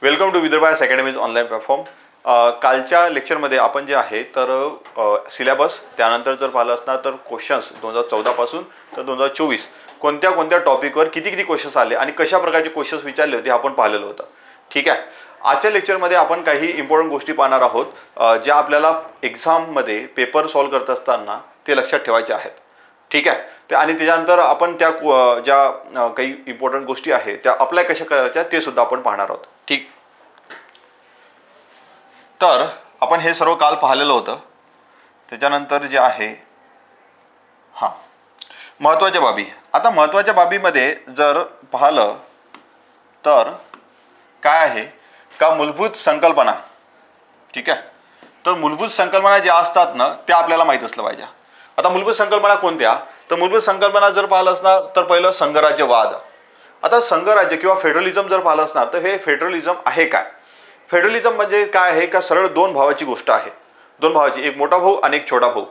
Welcome to Vidarbha's academy's online platform. कालच्या लेक्चरमध्ये आपण जे आहे तर सिलेबस त्यानंतर जर पाहिलं असणार तर क्वेश्चन्स 2014 पासून तर 2024 कोणत्या कोणत्या टॉपिकवर किती किती क्वेश्चन्स आले आणि कशा प्रकारचे क्वेश्चन्स विचारले होते आपण पाहिलेलं होतं. ठीक आहे. आजच्या लेक्चरमध्ये आपण काही इम्पॉर्टंट गोष्टी पाहणार आहोत ज्या आपल्याला एक्झाममध्ये पेपर सॉल्व्ह करत असताना ते लक्षात ठेवायचे आहेत. ठीक आहे. ते आणि त्याच्यानंतर आपण त्या ज्या काही इम्पॉर्टंट गोष्टी आहेत त्या अप्लाय कशा करायच्या ते सुद्धा आपण पाहणार आहोत. ठीक. तर आपण हे सर्व काल पाहिलेलं होतं. त्याच्यानंतर जे आहे महत्त्वाच्या बाबी. आता महत्त्वाच्या बाबीमध्ये जर पाहिलं तर काय आहे का मूलभूत संकल्पना. ठीक आहे. तर मूलभूत संकल्पना ज्या असतात ना त्या आपल्याला माहीत असलं पाहिजे. आता मूलभूत संकल्पना कोणत्या, तर मूलभूत संकल्पना जर पाहिलं असणार तर पहिलं संघराज्यवाद. आता संघराज्य किंवा फेडरलिझम जर पाहिलं असणार तर हे फेडरलिझम आहे काय. फेडरलिझम म्हणजे काय आहे का सरळ दोन भावाची गोष्ट आहे. दोन भावाची, एक मोठा भाऊ आणि एक छोटा भाऊ.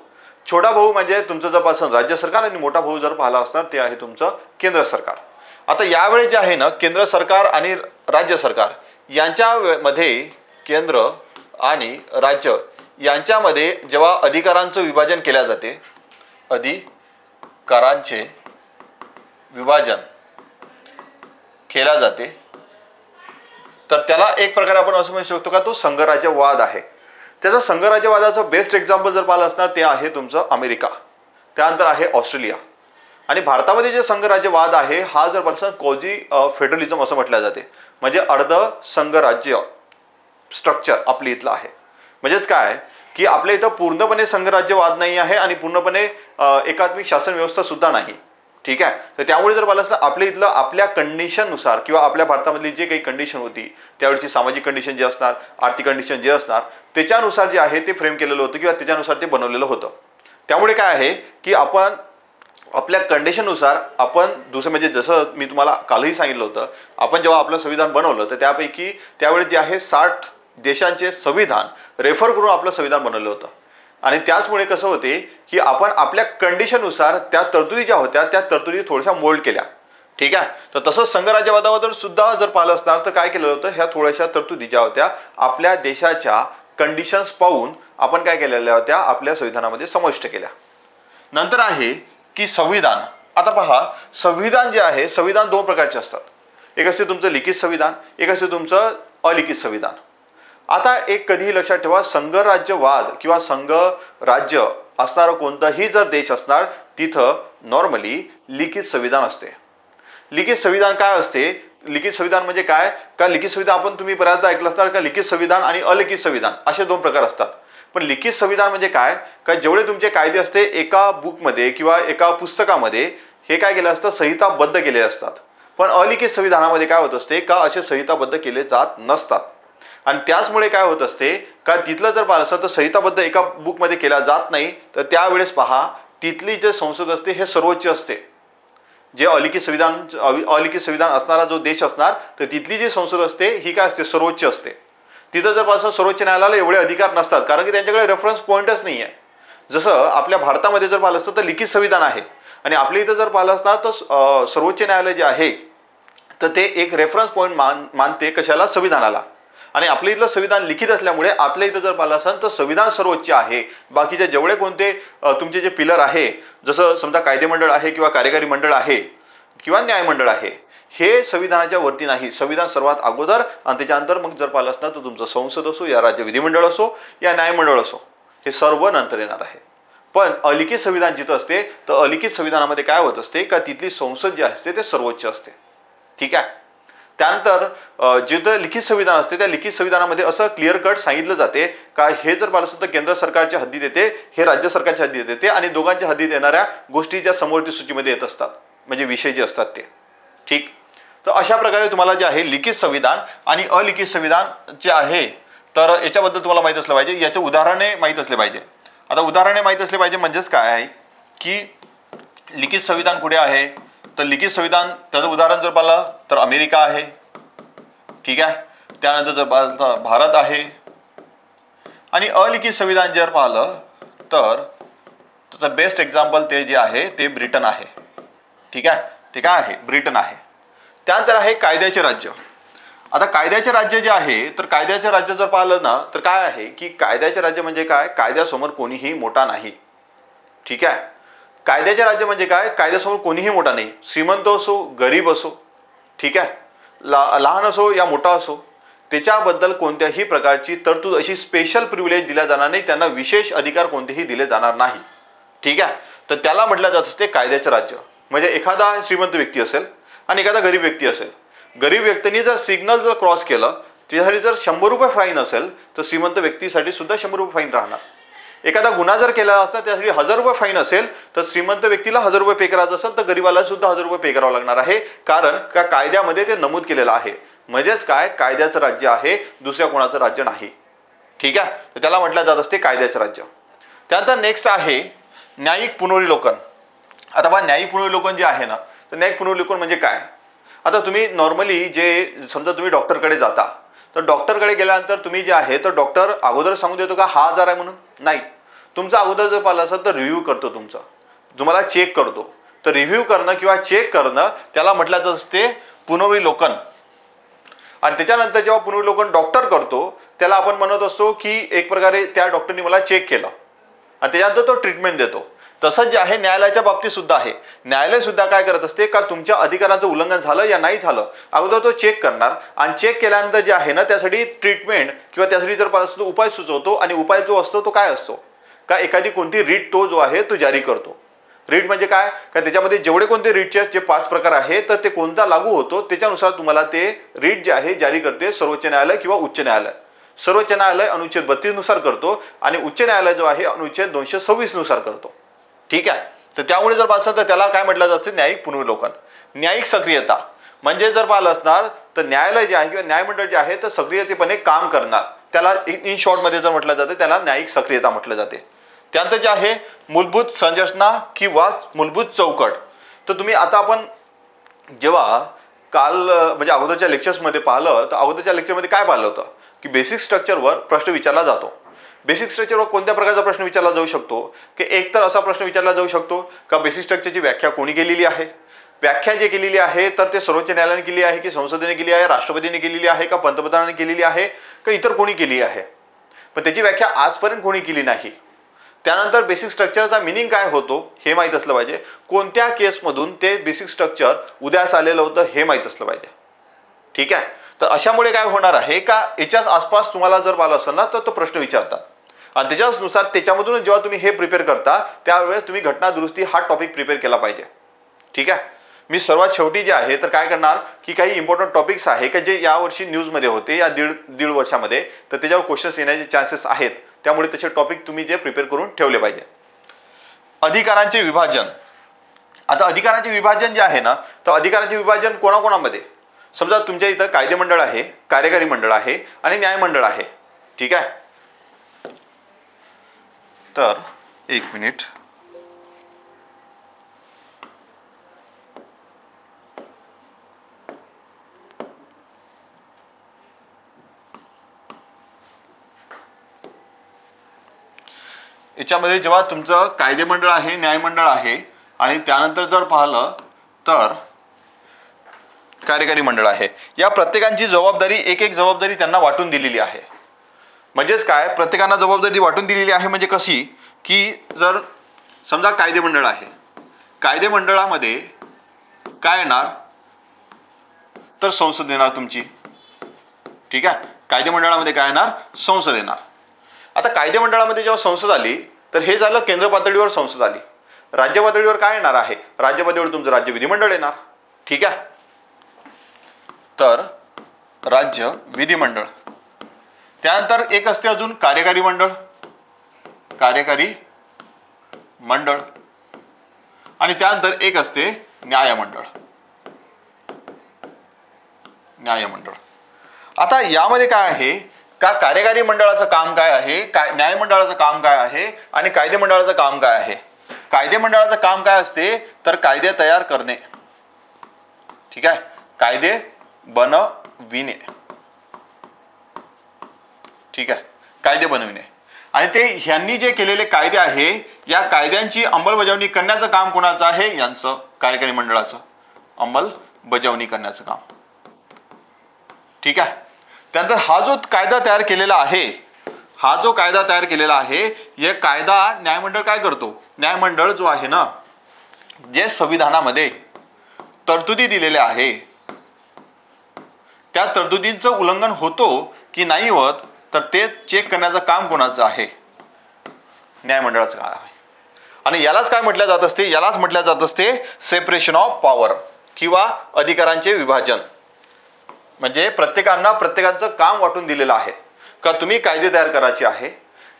छोटा भाऊ म्हणजे तुमचं जर पासून राज्य सरकार आणि मोठा भाऊ जर पाहिला असणार ते आहे तुमचं केंद्र सरकार. आता यावेळी जे आहे ना केंद्र सरकार आणि राज्य सरकार यांच्यामध्ये केंद्र आणि राज्य यांच्यामध्ये जेव्हा अधिकारांचं विभाजन केले जाते, अधिकारांचे विभाजन केले जाते तर त्याला एक प्रकारे आपण असं म्हणू शकतो का तो संघराज्यवाद आहे. त्याचा संघराज्यवादाचं बेस्ट एक्झाम्पल जर पाहिलं असणार ते आहे तुमचं अमेरिका, त्यानंतर आहे ऑस्ट्रेलिया. आणि भारतामध्ये जे संघराज्यवाद आहे हा जर पाहिलं कोजी फेडरलिझम असं म्हटलं जाते. म्हणजे अर्ध संघराज्य स्ट्रक्चर आपल्या इथलं आहे. म्हणजेच काय की आपल्या इथं पूर्णपणे संघराज्यवाद नाही आहे आणि पूर्णपणे एकात्मिक शासन व्यवस्था सुद्धा नाही. ठीक आहे. तर त्यामुळे जर पाहिलं असतं आपल्या इथलं आपल्या कंडिशननुसार किंवा आपल्या भारतामधली जे काही कंडिशन होती त्यावेळची सामाजिक कंडिशन जे असणार, आर्थिक कंडिशन जे असणार त्याच्यानुसार जे आहे ते फ्रेम केलेलं होतं किंवा त्याच्यानुसार ते बनवलेलं होतं. त्यामुळे काय आहे की आपण आपल्या कंडिशननुसार आपण दुसरं म्हणजे जसं मी तुम्हाला कालही सांगितलं होतं आपण जेव्हा आपलं संविधान बनवलं तर त्यापैकी त्यावेळी जे आहे 60 देशांचे संविधान रेफर करून आपलं संविधान बनवलं होतं. आणि त्याचमुळे कसं होते की आपण आपल्या कंडिशननुसार त्या तरतुदी ज्या होत्या त्या तरतुदी थोड्याशा मोल्ड केल्या. ठीक आहे. तर तसंच संघराज्यवादाबद्दल सुद्धा जर पाहिलं असणार तर काय केलं होतं, ह्या थोड्याशा तरतुदी ज्या होत्या आपल्या देशाच्या कंडिशन्स पाहून आपण काय केलेल्या होत्या आपल्या संविधानामध्ये समाविष्ट केल्या. नंतर आहे की संविधान. आता पहा संविधान जे आहे संविधान दोन प्रकारचे असतात. एक असते तुमचं लिखित संविधान, एक असते तुमचं अलिखित संविधान. आता एक कधीही लक्षात ठेवा संघराज्यवाद किंवा संघ राज्य असणारं कोणताही जर देश असणार तिथं नॉर्मली लिखित संविधान असते. लिखित संविधान काय असते, लिखित संविधान म्हणजे काय का लिखित संविधान आपण तुम्ही बऱ्याचदा ऐकलं असणार का लिखित संविधान आणि अलिखित संविधान असे दोन प्रकार असतात. पण लिखित संविधान म्हणजे काय का जेवढे तुमचे कायदे असते एका बुकमध्ये किंवा एका पुस्तकामध्ये हे काय केलं असतं संहिताबद्ध केले असतात. पण अलिखित संविधानामध्ये काय होत असते का असे संहिताबद्ध केले जात नसतात. आणि त्याचमुळे काय होत असते का तिथलं जर पाहिलं असतं तर संहिताबद्ध एका बुकमध्ये केला जात नाही. तर त्यावेळेस पहा तिथली जे संसद असते हे सर्वोच्च असते. जे अलिखित संविधान असणारा जो देश असणार तर तिथली जी संसद असते ही काय असते सर्वोच्च असते. तिथं जर पाहिलं सर्वोच्च न्यायालयाला एवढे अधिकार नसतात कारण की त्यांच्याकडे रेफरन्स पॉईंटच नाही आहे. जसं आपल्या भारतामध्ये जर पाहिलं असतं तर लिखित संविधान आहे आणि आपल्या इथं जर पाहिलं असणार तर सर्वोच्च न्यायालय जे आहे तर ते एक रेफरन्स पॉईंट मानते कशाला, संविधानाला. आणि आपल्या इथलं संविधान लिखित असल्यामुळे आपल्या इथं जर पाहिलं असेल तर संविधान सर्वोच्च आहे. बाकीचे जेवढे कोणते तुमचे जे पिलर आहे जसं समजा कायदे मंडळ आहे किंवा कार्यकारी मंडळ आहे किंवा न्यायमंडळ आहे हे संविधानाच्या वरती नाही. संविधान सर्वात अगोदर आणि त्याच्यानंतर मग जर पाहिलं असणार तर तुमचं संसद असो या राज्य विधिमंडळ असो या न्यायमंडळ असो हे सर्व नंतर येणार आहे. पण अलिखित संविधान जिथं असते तर अलिखित संविधानामध्ये काय होत असते का तिथली संसद जी असते ते सर्वोच्च असते. ठीक आहे. त्यानंतर जिथं लिखित संविधान असते त्या लिखित संविधानामध्ये असं क्लिअर कट सांगितलं जाते का हे जर पाहिलं असतं तर केंद्र सरकारच्या हद्दीत येते, हे राज्य सरकारच्या हद्दीत येते आणि दोघांच्या हद्दीत येणाऱ्या गोष्टी ज्या समोरची सूचीमध्ये येत असतात म्हणजे विषय जे असतात ते. ठीक. तर अशा प्रकारे तुम्हाला जे आहे लिखित संविधान आणि अलिखित संविधान जे आहे तर याच्याबद्दल तुम्हाला माहीत असलं पाहिजे. याचे उदाहरणे माहीत असले पाहिजे. आता उदाहरणे माहीत असले पाहिजे म्हणजेच काय आहे की लिखित संविधान कुठे आहे तर लिखित संविधान त्याचं उदाहरण जर पाहिलं तर अमेरिका आहे. ठीक आहे. त्यानंतर जर पाहिलं भारत आहे. आणि अलिखित संविधान जर पाहिलं तर त्याचं बेस्ट एक्झाम्पल ते जे आहे ते ब्रिटन आहे. ठीक आहे. ते काय आहे ब्रिटन आहे. त्यानंतर आहे कायद्याचे राज्य. आता कायद्याचे राज्य जे आहे तर कायद्याचे राज्य जर पाहिलं ना तर काय आहे की कायद्याचे राज्य म्हणजे काय, कायद्यासमोर कोणीही मोठा नाही. ठीक आहे. कायद्याचे राज्य म्हणजे काय, कायद्यासमोर कोणीही मोठा नाही. श्रीमंत असो गरीब असो, ठीक आहे, लहान असो या मोठा असो, त्याच्याबद्दल कोणत्याही प्रकारची तरतूद अशी स्पेशल प्रिव्हिलेज दिला जाणार नाही, त्यांना विशेष अधिकार कोणतेही दिले जाणार नाही. ठीक आहे. तर त्याला म्हटलं जात असते कायद्याचे राज्य. म्हणजे एखादा श्रीमंत व्यक्ती असेल आणि एखादा गरीब व्यक्ती असेल, गरीब व्यक्तीने जर सिग्नल जर क्रॉस केलं त्यासाठी जर 100 रुपये फाईन असेल तर श्रीमंत व्यक्तीसाठी सुद्धा 100 रुपये फाईन राहणार. एखादा गुन्हा जर केला असता त्यासाठी 1000 रुपये फाईन असेल तर श्रीमंत व्यक्तीला 1000 रुपये पे करायचं असेल तर गरीबाला सुद्धा 1000 रुपये पे करावं लागणार आहे, कारण का कायद्यामध्ये ते नमूद केलेलं आहे. म्हणजेच काय, कायद्याचं राज्य आहे, दुसऱ्या कोणाचं राज्य नाही. ठीक आहे. तर त्याला म्हटलं जात असते कायद्याचं राज्य. त्यानंतर नेक्स्ट आहे न्यायिक पुनर्विलोकन. आता बघा न्यायिक पुनर्विलोकन जे आहे ना, तर न्यायिक पुनर्विलोकन म्हणजे काय. आता तुम्ही नॉर्मली जे समजा तुम्ही डॉक्टरकडे जाता तर डॉक्टरकडे गेल्यानंतर तुम्ही जे आहे तर डॉक्टर अगोदर सांगून देतो का हा आजार आहे म्हणून, नाही. तुमचा अगोदर जर पाहिलं असेल तर रिव्ह्यू करतो, तुम्हाला चेक करतो. तर रिव्ह्यू करणं किंवा चेक करणं त्याला म्हटलं जात असते पुनर्विलोकन. आणि त्याच्यानंतर जेव्हा पुनर्विलोकन डॉक्टर करतो त्याला आपण म्हणत असतो की एक प्रकारे त्या डॉक्टरने मला चेक केलं आणि त्याच्यानंतर तो ट्रीटमेंट देतो. तसंच जे आहे न्यायालयाच्या बाबतीत सुद्धा आहे. न्यायालय सुद्धा काय करत असते का तुमच्या अधिकारांचं उल्लंघन झालं या नाही झालं अगोदर तो चेक करणार आणि चेक केल्यानंतर जे आहे ना त्यासाठी ट्रीटमेंट किंवा त्यासाठी जर तो उपाय सुचवतो. आणि उपाय जो असतो तो काय असतो का एखादी कोणती रीट तो जो आहे तो जारी करतो. रीट म्हणजे काय का त्याच्यामध्ये जेवढे कोणते रीटचे जे 5 प्रकार आहेत तर ते कोणता लागू होतो त्याच्यानुसार तुम्हाला ते रीट जे आहे जारी करते सर्वोच्च न्यायालय किंवा उच्च न्यायालय. सर्वोच्च न्यायालय अनुच्छेद 32 नुसार करतो आणि उच्च न्यायालय जो आहे अनुच्छेद 226 नुसार करतो. ठीक आहे. तर त्यामुळे जर पाहिलं तर त्याला काय म्हटलं जातं, न्यायिक पुनर्विलोकन. न्यायिक सक्रियता म्हणजे जर पाहिलं असणार तर न्यायालय जे आहे किंवा न्यायमंडळ जे आहे तर सक्रियतेपणे काम करणार, त्याला इन शॉर्टमध्ये जर म्हटलं जातं त्याला न्यायिक सक्रियता म्हटलं जाते. त्यानंतर जे आहे मूलभूत संरचना किंवा मूलभूत चौकट. तर तुम्ही आता आपण जेव्हा काल म्हणजे अगोदरच्या लेक्चर्समध्ये पाहिलं तर अगोदरच्या लेक्चरमध्ये काय पाहिलं होतं की बेसिक स्ट्रक्चरवर प्रश्न विचारला जातो. बेसिक स्ट्रक्चरवर कोणत्या प्रकारचा प्रश्न विचारला जाऊ शकतो की एक तर असा प्रश्न विचारला जाऊ शकतो का बेसिक स्ट्रक्चरची व्याख्या कोणी केलेली आहे. व्याख्या जे केलेली आहे तर ते सर्वोच्च न्यायालयाने केली आहे की संसदेने केली आहे, राष्ट्रपतीने केलेली आहे का पंतप्रधानाने केलेली आहे का इतर कोणी केली आहे, पण त्याची व्याख्या आजपर्यंत कोणी केली नाही. त्यानंतर बेसिक स्ट्रक्चरचा मिनिंग काय होतो हे माहीत असलं पाहिजे. कोणत्या केसमधून ते बेसिक स्ट्रक्चर उदयास आलेलं होतं हे माहीत असलं पाहिजे. ठीक आहे. तर अशामुळे काय होणार आहे का याच्याच आसपास तुम्हाला जर पाहिलं असेल ना तर तो प्रश्न विचारतात आणि त्याच्यानुसार त्याच्यामधून जेव्हा तुम्ही हे प्रिपेअर करता त्यावेळेस तुम्ही घटना दुरुस्ती हा टॉपिक प्रिपेअर केला पाहिजे. ठीक आहे. मी सर्वात शेवटी जे आहे तर काय करणार की काही इम्पॉर्टंट टॉपिक्स आहे की जे यावर्षी न्यूजमध्ये होते या दीड वर्षामध्ये तर त्याच्यावर क्वेश्चन्स येण्याचे चान्सेस आहेत. त्यामुळे त्याचे टॉपिक तुम्ही जे प्रिपेअर करून ठेवले पाहिजे. अधिकारांचे विभाजन. आता अधिकारांचे विभाजन जे आहे ना तर अधिकारांचे विभाजन कोणाकोणामध्ये, समजा तुमच्या इथं कायदे मंडळ आहे, कार्यकारी मंडळ आहे आणि न्यायमंडळ आहे. ठीक आहे. तर एक मिनिट. याच्यामध्ये जेव्हा तुमचं कायदे मंडळ आहे, न्यायमंडळ आहे आणि त्यानंतर जर पाहिलं तर कार्यकारी मंडळ आहे, या प्रत्येकांची जबाबदारी एक जबाबदारी त्यांना वाटून दिलेली आहे. म्हणजेच काय प्रत्येकांना जबाबदारी वाटून दिलेली आहे म्हणजे कशी की जर समजा कायदे मंडळ आहे, कायदे मंडळामध्ये काय येणार तर संसद येणार तुमची. ठीक आहे. कायदे मंडळामध्ये काय येणार, संसद येणार. आता कायदे मंडळामध्ये जेव्हा संसद आली तर हे झालं केंद्र पातळीवर संसद आली. राज्य पातळीवर काय येणार आहे, राज्य पातळीवर तुमचं राज्य विधिमंडळ येणार. ठीक आहे. तर राज्य विधिमंडळ. त्यानंतर एक असते अजून कार्यकारी मंडळ, कार्यकारी मंडळ आणि त्यानंतर एक असते न्यायमंडळ, न्यायमंडळ. आता यामध्ये काय आहे का कार्यकारी मंडळाचं काम काय आहे, न्यायमंडळाचं काम काय आहे आणि कायदे मंडळाचं काम काय आहे. कायदे मंडळाचं काम काय असते तर कायदे तयार करणे. ठीक आहे. कायदे बनविणे. ठीक आहे. कायदे बनविणे आणि ते ह्यांनी जे केलेले कायदे आहे या कायद्यांची अंमलबजावणी करण्याचं काम कोणाचं आहे, यांचं कार्यकारी मंडळाचं अंमलबजावणी करण्याचं काम. ठीक आहे. त्यानंतर हा जो कायदा तयार केलेला आहे, हा जो कायदा तयार केलेला आहे, हे कायदा न्यायमंडळ काय करतो? न्यायमंडळ जो आहे ना, जे संविधानामध्ये तरतुदी दिलेल्या आहे त्या तरतुदींचं उल्लंघन होतो की नाही होत, तर ते चेक करण्याचं काम कोणाचं आहे? न्यायमंडळाचं काम आहे. आणि यालाच काय म्हटलं जात असते? यालाच म्हटलं जात असते सेपरेशन ऑफ पॉवर किंवा अधिकारांचे विभाजन. म्हणजे प्रत्येकाचं काम वाटून दिलेलं आहे का तुम्ही कायदे तयार करायचे आहे,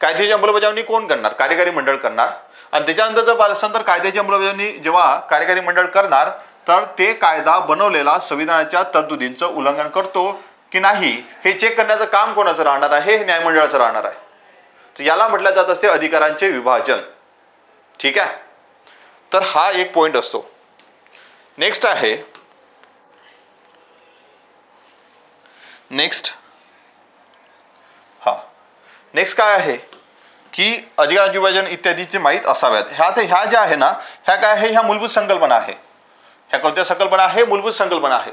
कायद्याची अंमलबजावणी कोण करणार? कार्यकारी मंडळ करणार. आणि त्याच्यानंतर जर पाहिलं तर कायद्याची अंमलबजावणी जेव्हा कार्यकारी मंडळ करणार, तर ते कायदा बनवलेला संविधानाच्या तरतुदींचं उल्लंघन करतो की नाही हे चेक करण्याचं काम कोणाचं राहणार आहे? हे न्यायमंडळाचं राहणार आहे. तर याला म्हटलं जात असते अधिकारांचे विभाजन. ठीक आहे. तर हा एक पॉइंट असतो. नेक्स्ट आहे, नेक्स्ट काय आहे की अधिकारांचे विभाजन इत्यादीचे माहीत असाव्यात. ह्या ज्या आहे ना, ह्या काय आहे? ह्या मूलभूत संकल्पना आहे. ह्या कोणत्या संकल्पना आहे? मूलभूत संकल्पना आहे.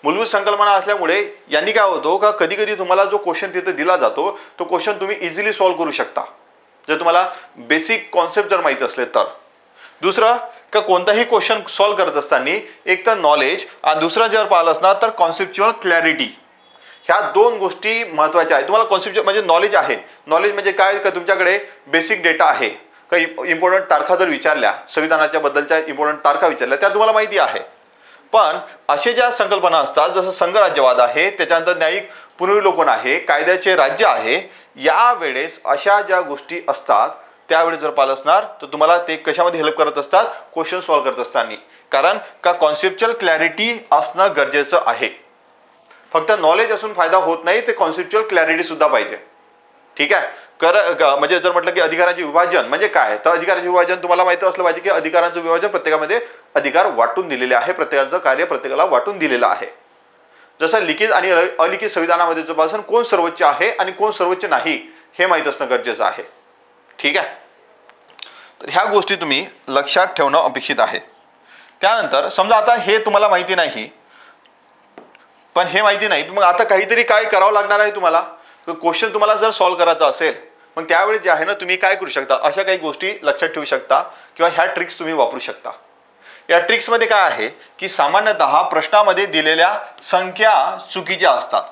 मूलभूत संकल्पना असल्यामुळे यांनी काय होतो का कधी कधी तुम्हाला जो क्वेश्चन तिथे दिला जातो तो क्वेश्चन तुम्ही इझिली सॉल्व्ह करू शकता जर तुम्हाला बेसिक कॉन्सेप्ट जर माहीत असले तर. दुसरं का कोणताही क्वेश्चन सॉल्व्ह करत असताना एक तर नॉलेज आणि दुसरं जर पाहिलं असणार तर कॉन्सेप्च्युअल क्लॅरिटी, ह्या दोन गोष्टी महत्त्वाच्या आहेत. तुम्हाला कॉन्सेप्ट म्हणजे नॉलेज आहे. नॉलेज म्हणजे काय? का तुमच्याकडे बेसिक डेटा आहे, काही इम्पॉर्टंट तारखा जर विचारल्या, संविधानाच्या बद्दलच्या इम्पॉर्टंट तारखा विचारल्या, त्या तुम्हाला माहिती आहे. पण असे ज्या संकल्पना असतात जसं संघराज्यवाद आहे, त्याच्यानंतर न्यायिक पुनर्विलोकन आहे, कायद्याचे राज्य आहे, यावेळेस अशा ज्या गोष्टी असतात त्यावेळेस जर पाहिलं असणार तर तुम्हाला ते कशामध्ये हेल्प करत असतात? क्वेश्चन सॉल्व्ह करत असताना. कारण का कॉन्सेप्च्युअल क्लॅरिटी असणं गरजेचं आहे. फक्त नॉलेज असून फायदा होत नाही, ते कॉन्सेप्च्युअल क्लॅरिटी सुद्धा पाहिजे. ठीक आहे. म्हणजे जर म्हटलं की अधिकारांचे विभाजन म्हणजे काय, तर अधिकारांचे विभाजन तुम्हाला माहिती असलं पाहिजे की अधिकारांचं विभाजन प्रत्येकामध्ये अधिकार वाटून दिलेले आहे, प्रत्येकाचं कार्य प्रत्येकाला वाटून दिलेलं आहे. जसं लिखित आणि अलिखित संविधानामध्ये जोपासून कोण सर्वोच्च आहे आणि कोण सर्वोच्च नाही हे माहीत असणं गरजेचं आहे. ठीक आहे. तर ह्या गोष्टी तुम्ही लक्षात ठेवणं अपेक्षित आहे. त्यानंतर समजा आता हे तुम्हाला माहिती नाही, पण हे माहिती नाही, मग आता काहीतरी काय करावं लागणार आहे तुम्हाला. क्वेश्चन तुम्हाला जर सॉल्व्ह करायचा असेल मग त्यावेळी जे आहे ना तुम्ही काय करू शकता, अशा काही गोष्टी लक्षात ठेवू शकता किंवा ह्या ट्रिक्स तुम्ही वापरू शकता. या ट्रिक्समध्ये काय आहे की सामान्यतः प्रश्नामध्ये दिलेल्या संख्या चुकीच्या असतात.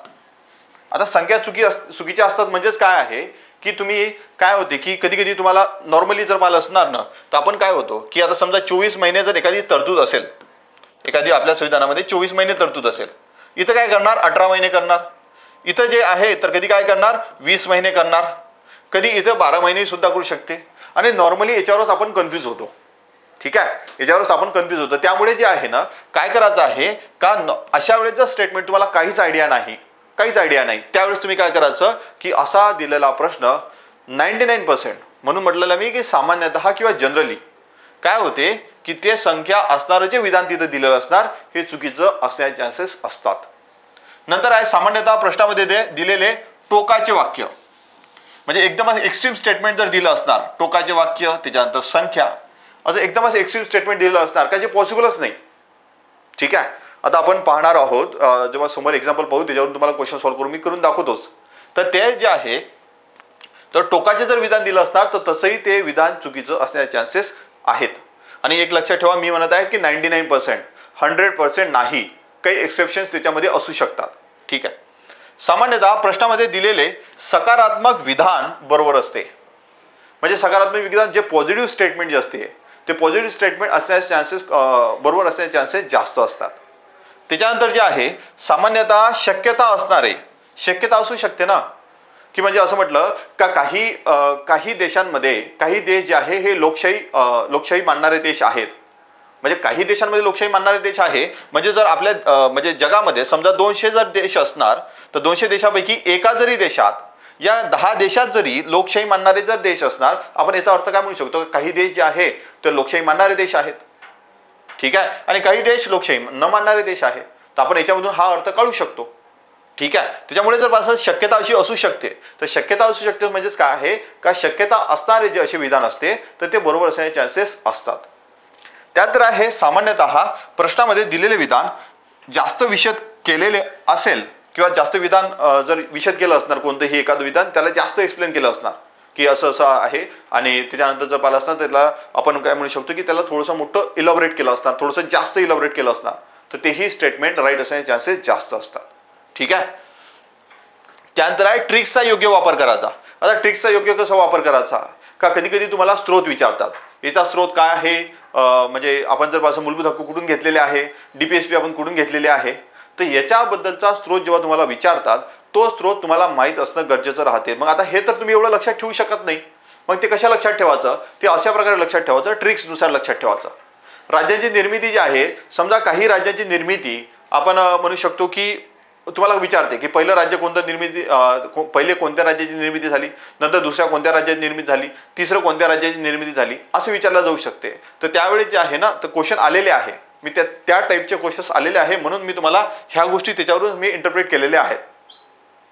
आता संख्या चुकीच्या असतात म्हणजेच काय आहे की तुम्ही काय होते की कधी कधी तुम्हाला नॉर्मली जर पाहिलं असणार ना तर आपण काय होतो की आता समजा 24 महिने जर एखादी तरतूद असेल, एखादी आपल्या संविधानामध्ये 24 महिने तरतूद असेल, इथं काय करणार? 18 महिने करणार. इथं जे आहे तर कधी काय करणार? 20 महिने करणार. कधी इथं 12 महिने सुद्धा करू शकते. आणि नॉर्मली याच्यावरच आपण कन्फ्यूज होतो. ठीक आहे. याच्यावरच आपण कन्फ्यूज होतो. त्यामुळे जे आहे ना काय करायचं आहे का अशा वेळेस जर स्टेटमेंट तुम्हाला काहीच आयडिया नाही त्यावेळेस तुम्ही काय करायचं की असा दिलेला प्रश्न 99% म्हणून म्हटलेलं मी की सामान्यतः किंवा जनरली काय होते की ते संख्या असणारं जे विधान तिथं दिलेलं असणार हे चुकीचं असण्याचे चान्सेस असतात. नंतर आहे सामान्यतः प्रश्नामध्ये दिलेले टोकाचे वाक्य, म्हणजे एकदमच एक्स्ट्रीम स्टेटमेंट जर दिलं असणार, टोकाचे वाक्य त्याच्यानंतर संख्या, असं एकदमच एक्स्ट्रीम स्टेटमेंट दिलं असणार का जे पॉसिबलच नाही. ठीक आहे. आता आपण पाहणार आहोत जेव्हा समोर एक्झाम्पल पाहू त्याच्यावरून तुम्हाला क्वेश्चन सॉल्व्ह करून मी करून दाखवतोच. तर ते जे आहे तर टोकाचे जर विधान दिलं असणार तर तसंही ते विधान चुकीचं असण्याचे चान्सेस आहेत. आणि एक लक्षात ठेवा, मी म्हणत आहे की 99%, 100% नाही, काही एक्सेप्शन्स त्याच्यामध्ये असू शकतात. ठीक आहे. सामान्यतः प्रश्नामध्ये दिलेले सकारात्मक विधान बरोबर असते. म्हणजे सकारात्मक विधान जे पॉझिटिव्ह स्टेटमेंट जे असते ते पॉझिटिव्ह स्टेटमेंट असण्याचे चान्सेस बरोबर असण्याचे चान्सेस जास्त असतात. त्याच्यानंतर जे आहे सामान्यतः शक्यता असू शकते ना, की म्हणजे असं म्हटलं का काही देशांमध्ये काही देश जे आहे हे लोकशाही मानणारे देश आहेत. म्हणजे काही देशांमध्ये लोकशाही मानणारे देश आहे म्हणजे जर आपल्या म्हणजे जगामध्ये समजा 200 जर देश असणार तर 200 देशापैकी एका जरी देशात या 10 देशात जरी लोकशाही मानणारे जर देश असणार, आपण याचा अर्थ काय म्हणू शकतो? काही देश जे आहे ते लोकशाही मानणारे देश आहेत. ठीक आहे. आणि काही देश लोकशाही न मानणारे देश आहे. तर आपण याच्यामधून हा अर्थ काढू शकतो. ठीक आहे. त्याच्यामुळे जर शक्यता अशी असू शकते तर शक्यता असू शकते म्हणजेच काय आहे का शक्यता असणारे जे असे विधान असते तर ते बरोबर असण्याचे चान्सेस असतात. त्यानंतर आहे सामान्यतः प्रश्नामध्ये दिलेले विधान जास्त विशद केलेले असेल किंवा जास्त विधान जर विशद केलं असणार कोणतंही एखादं विधान त्याला जास्त एक्सप्लेन केलं असणार की असं असं आहे आणि त्याच्यानंतर जर पाहिलं असणार त्याला आपण काय म्हणू शकतो की त्याला थोडंसं मोठं इलॉबरेट केलं असणार, थोडंसं जास्त इलॉबरेट केलं असणार, तर तेही स्टेटमेंट राईट असण्याचे चान्सेस जास्त असतात. ठीक आहे. त्यानंतर आहे ट्रिक्सचा योग्य वापर करायचा. आता ट्रिक्सचा योग्य कसा वापर करायचा का कधी कधी तुम्हाला स्रोत विचारतात, याचा स्रोत काय आहे, म्हणजे आपण जर पासून मूलभूत हक्क कुठून घेतलेले आहे, DPSP आपण कुठून घेतलेले आहे, तर याच्याबद्दलचा स्रोत जेव्हा तुम्हाला विचारतात तो स्रोत तुम्हाला माहीत असणं गरजेचं राहते. मग आता हे तर तुम्ही एवढं लक्षात ठेवू शकत नाही, मग ते कशा लक्षात ठेवायचं, ते अशा प्रकारे लक्षात ठेवायचं, ट्रिक्सनुसार लक्षात ठेवायचं. राज्यांची निर्मिती जी आहे, समजा काही राज्याची निर्मिती आपण म्हणू शकतो की तुम्हाला विचारते की पहिलं राज्य कोणतं निर्मिती, पहिले कोणत्या राज्याची निर्मिती झाली, नंतर दुसऱ्या कोणत्या राज्याची निर्मिती झाली, तिसरं कोणत्या राज्याची निर्मिती झाली, असं विचारलं जाऊ शकते. तर त्यावेळेस जे आहे ना तर क्वेश्चन आलेले आहे, मी त्या टाईपचे क्वेश्चन्स आलेले आहे म्हणून मी तुम्हाला ह्या गोष्टी त्याच्यावरून मी इंटरप्रेट केलेल्या आहेत.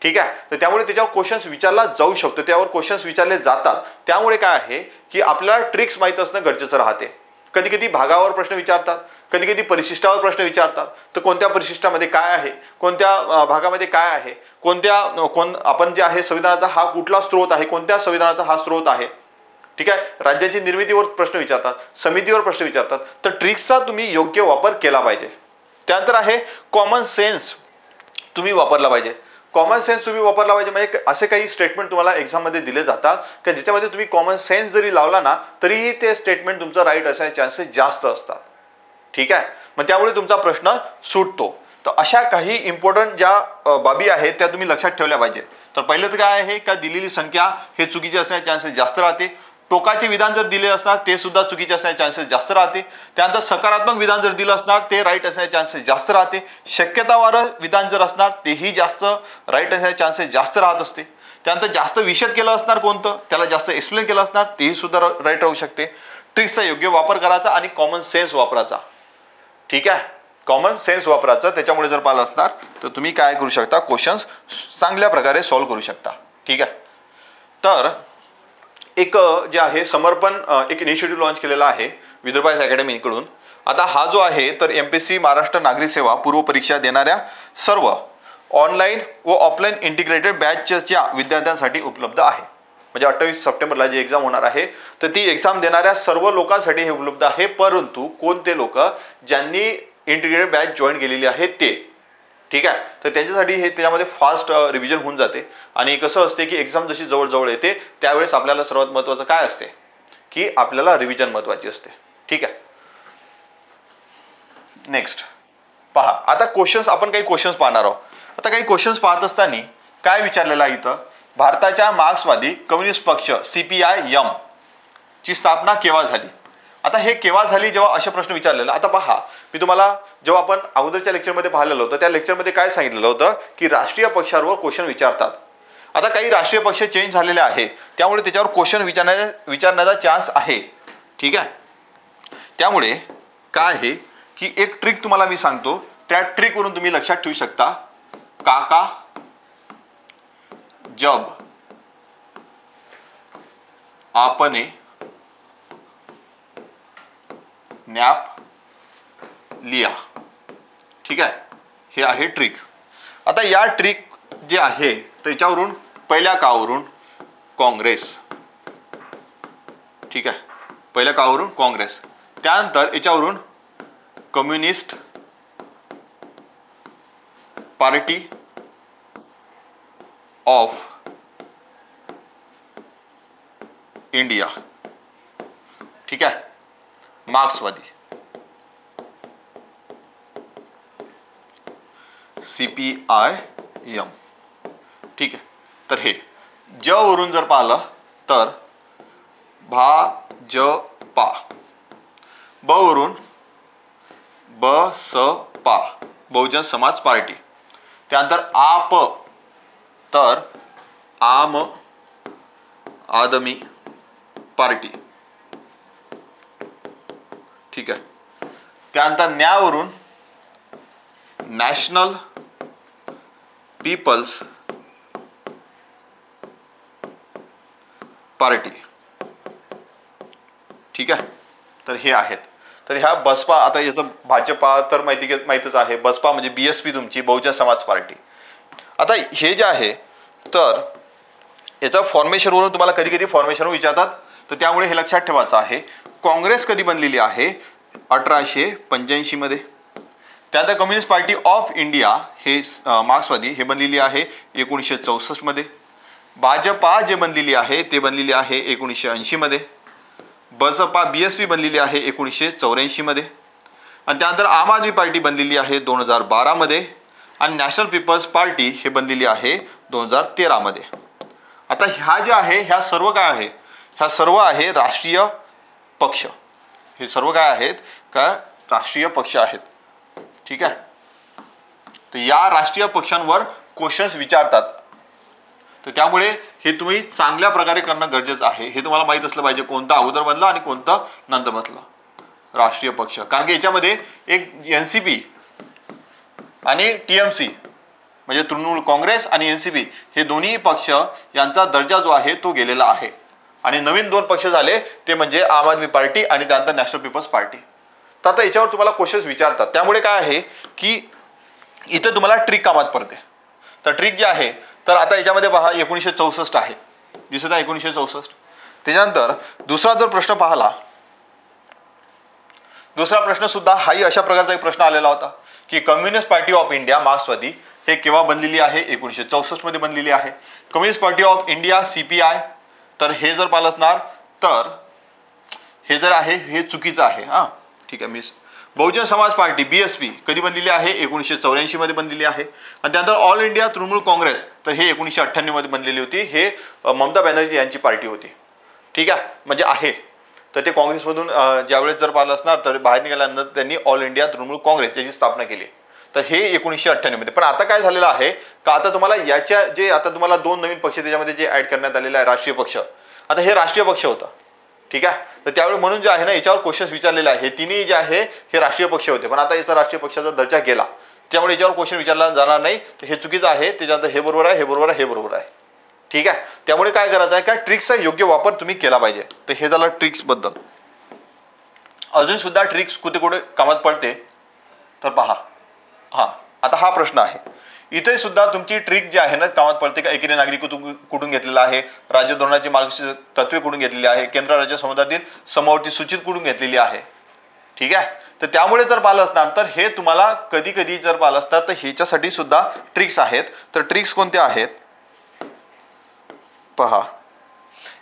ठीक आहे. तर त्यामुळे त्याच्यावर क्वेश्चन्स विचारला जाऊ शकतो, त्यावर क्वेश्चन्स विचारले जातात. त्यामुळे काय आहे की आपल्याला ट्रिक्स माहीत असणं गरजेचं राहते. कधी कधी भागावर प्रश्न विचारतात, कधी कधी परिशिष्टावर प्रश्न विचारतात, तर कोणत्या परिशिष्टामध्ये काय आहे, कोणत्या भागामध्ये काय आहे, आपण जे आहे संविधानाचा हा कुठला स्रोत आहे, कोणत्या संविधानाचा हा स्रोत आहे. ठीक आहे. राज्याची निर्मितीवर प्रश्न विचारतात, समितीवर प्रश्न विचारतात, तर ट्रिक्सचा तुम्ही योग्य वापर केला पाहिजे. त्यानंतर आहे कॉमन सेन्स तुम्ही वापरला पाहिजे. कॉमन सेन्स तुम्ही वापरला पाहिजे म्हणजे असे काही स्टेटमेंट तुम्हाला एक्झाममध्ये दिले जातात की ज्याच्यामध्ये तुम्ही कॉमन सेन्स जरी लावला ना तरीही ते स्टेटमेंट तुमचं राईट असण्याचे चान्सेस जास्त असतात. ठीक आहे. मग त्यामुळे तुमचा प्रश्न सुटतो. तर अशा काही इम्पॉर्टंट ज्या बाबी आहेत त्या तुम्ही लक्षात ठेवल्या पाहिजे. तर पहिलं तर काय आहे का दिलेली संख्या हे चुकीचे असण्याचे चान्सेस जास्त राहते. टोकाचे विधान जर दिले असणार ते सुद्धा चुकीचे असण्याचे चान्सेस जास्त राहते. त्यानंतर सकारात्मक विधान जर दिलं असणार ते राईट असण्याचे चान्सेस जास्त राहते. शक्यतावार विधान जर असणार तेही जास्त राईट असण्याचे चान्सेस जास्त राहत असते. त्यानंतर जास्त विशद केलं असणार कोणतं त्याला जास्त एक्सप्लेन केलं असणार तेही सुद्धा राईट राहू शकते. ट्रिक्सचा योग्य वापर करायचा आणि कॉमन सेन्स वापरायचा. ठीक आहे. कॉमन सेन्स वापरायचं, त्याच्यामुळे जर पाहिलं असणार तर तुम्ही काय करू शकता क्वेश्चन्स चांगल्या प्रकारे सॉल्व्ह करू शकता. ठीक आहे. तर एक जे आहे समर्पण एक इनिशिएटिव्ह लॉन्च केलेला आहे विदर्भ अकॅडमीकडून. आता हा जो आहे तर MPSC महाराष्ट्र नागरी सेवा पूर्व परीक्षा देणाऱ्या सर्व ऑनलाईन व ऑफलाईन इंटिग्रेटेड बॅचच्या विद्यार्थ्यांसाठी उपलब्ध आहे. म्हणजे 28 सप्टेंबरला जी एक्झाम होणार आहे तर ती एक्झाम देणाऱ्या सर्व लोकांसाठी हे उपलब्ध आहे. परंतु कोणते लोक ज्यांनी इंटिग्रेटेड बॅच जॉईन केलेली आहे ते. ठीक आहे. तर त्यांच्यासाठी हे त्याच्यामध्ये फास्ट रिव्हिजन होऊन जाते. आणि कसं असते की एक्झाम जशी जवळ येते त्यावेळेस आपल्याला सर्वात महत्त्वाचं काय असते की आपल्याला रिव्हिजन महत्त्वाची असते. ठीक आहे. नेक्स्ट पहा, आता क्वेश्चन्स आपण काही क्वेश्चन्स पाहणार आहोत. आता काही क्वेश्चन्स पाहत असताना काय विचारलेलं आहे इथं, भारताच्या मार्क्सवादी कम्युनिस्ट पक्ष CPIM ची स्थापना केव्हा झाली. आता हे केव्हा झाली जेव्हा असे प्रश्न विचारलेला. आता पहा, मी तुम्हाला जेव्हा आपण अगोदरच्या लेक्चरमध्ये पाहिलेलं होतं त्या लेक्चरमध्ये काय सांगितलेलं होतं की राष्ट्रीय पक्षावर क्वेश्चन विचारतात. आता काही राष्ट्रीय पक्ष चेंज झालेले आहे त्यामुळे त्याच्यावर क्वेश्चन विचारण्याचा चान्स आहे. ठीक आहे. त्यामुळे काय आहे की एक ट्रिक तुम्हाला मी सांगतो, त्या ट्रिकवरून तुम्ही लक्षात ठेवू शकता. काका जब आपने नॅप लिया. ठीक आहे. हे आहे ट्रिक. आता या ट्रिक जे आहे त्याच्यावरून पहिल्या कावरून काँग्रेस. ठीक आहे. पहिल्या कावरून काँग्रेस, त्यानंतर याच्यावरून कम्युनिस्ट पार्टी ऑफ इंडिया. ठीक आहे. मार्क्सवादी CPIM. ठीक आहे. तर हे ज वरून जर पाहिलं तर भाजपा, ब वरून बसपा बहुजन समाज पार्टी, त्यानंतर आप तर आम आदमी पार्टी. ठीक आहे. त्यानंतर न्यावरून नॅशनल पीपल्स पार्टी. ठीक आहे. तर हे आहेत. तर ह्या बसपा, आता याचं भाजपा तर माहितीच आहे, बसपा म्हणजे BSP तुमची बहुजन समाज पार्टी. आता हे जे आहे तर याचा फॉर्मेशनवरून तुम्हाला कधी कधी फॉर्मेशन विचारतात, तर त्यामुळे हे लक्षात ठेवायचं आहे. काँग्रेस कधी बनलेली आहे? 1885 मध्ये. त्यानंतर कम्युनिस्ट पार्टी ऑफ इंडिया हे मार्क्सवादी हे बनलेली आहे 1964 मध्ये. भाजपा जे बनलेली आहे ते बनलेली आहे 1980 मध्ये. बसपा BSP बनलेली आहे 1984 मध्ये. आणि त्यानंतर आम आदमी पार्टी बनलेली आहे 2012 मध्ये. आणि नॅशनल पीपल्स पार्टी हे बनलेली आहे 2013 मध्ये. आता ह्या ज्या आहे ह्या सर्व काय आहे? ह्या सर्व आहे राष्ट्रीय पक्ष. हे सर्व काय आहेत? का राष्ट्रीय पक्ष आहेत. ठीक आहे. तर या राष्ट्रीय पक्षांवर क्वेश्चन्स विचारतात, तर त्यामुळे हे तुम्ही चांगल्या प्रकारे करणं गरजेचं आहे. हे तुम्हाला माहित असलं पाहिजे कोणतं अगोदर बनलं आणि कोणतं नंतर बनलं राष्ट्रीय पक्ष. कारण की याच्यामध्ये एक NCP आणि TMC म्हणजे तृणमूल काँग्रेस आणि NCP हे दोन्ही पक्ष यांचा दर्जा जो आहे तो गेलेला आहे. आणि नवीन 2 पक्ष झाले ते म्हणजे आम आदमी पार्टी आणि त्यानंतर नॅशनल पीपल्स पार्टी. तर आता याच्यावर तुम्हाला क्वेश्चन्स विचारतात, त्यामुळे काय आहे की इथं तुम्हाला ट्रिक कामात पडते. तर ट्रिक जे आहे तर आता याच्यामध्ये पहा 1964 आहे, दिसत आहे 1964. त्याच्यानंतर दुसरा जर प्रश्न पाहिला, दुसरा प्रश्न सुद्धा हाही अशा प्रकारचा एक प्रश्न आलेला होता की कम्युनिस्ट पार्टी ऑफ इंडिया मार्क्सवादी हे केव्हा बनलेली आहे? 1964 मध्ये बनलेली आहे. Communist party of India CPI, तर हे जर पाहिलं असणार तर हे जर आहे हे चुकीचं आहे. हां ठीक आहे. Miss Bahujan Samaj party BSP कधी बनलेली आहे? 1984 मध्ये बनलेली आहे. आणि त्यानंतर ऑल इंडिया तृणमूल काँग्रेस तर हे 1998 मध्ये बनलेली होती. हे ममता बॅनर्जी यांची पार्टी होती. ठीक आहे, म्हणजे आहे. तर ते काँग्रेसमधून ज्यावेळेस जर पाहिलं असणार तर बाहेर निघाल्यानंतर त्यांनी ऑल इंडिया तृणमूल काँग्रेस याची स्थापना केली. तर हे 1998 मध्ये. पण आता काय झालेलं आहे का आता तुम्हाला याच्या जे आता तुम्हाला 2 नवीन पक्ष त्याच्यामध्ये जे ऍड करण्यात आलेले आहे राष्ट्रीय पक्ष, आता हे राष्ट्रीय पक्ष होता. ठीक आहे. तर त्यावेळी म्हणून जे आहे ना याच्यावर क्वेश्चन्स विचारलेले आहे. हे तिन्ही जे आहे हे राष्ट्रीय पक्ष होते, पण आता याचा राष्ट्रीय पक्षाचा दर्जा गेला, त्यामुळे याच्यावर क्वेश्चन विचारला जाणार नाही. तर हे चुकीचं आहे. त्याच्यानंतर हे बरोबर आहे, हे बरोबर आहे, हे बरोबर आहे. ठीक आहे. त्यामुळे काय करायचं आहे का ट्रिक्सचा योग्य वापर तुम्ही केला पाहिजे. तर हे झालं ट्रिक्स बद्दल. अजून सुद्धा ट्रिक्स कुठे कुठे कामात पडते तर पहा. हां आता हा प्रश्न आहे. इथे सुद्धा तुमची ट्रिक जी आहे ना कामात पडते का एकेरी नागरिक कुठून घेतलेला आहे, राज्य धोरणाची मार्गदर्शक तत्वे कुठून घेतलेली आहे, केंद्र राज्य संबंधातील समवर्ती सूचित कुठून घेतलेली आहे. ठीक आहे. तर त्यामुळे जर पाहिलं असणार तर हे तुम्हाला कधी कधी जर पाहिलं असतात तर ह्याच्यासाठी सुद्धा ट्रिक्स आहेत. तर ट्रिक्स कोणत्या आहेत पहा.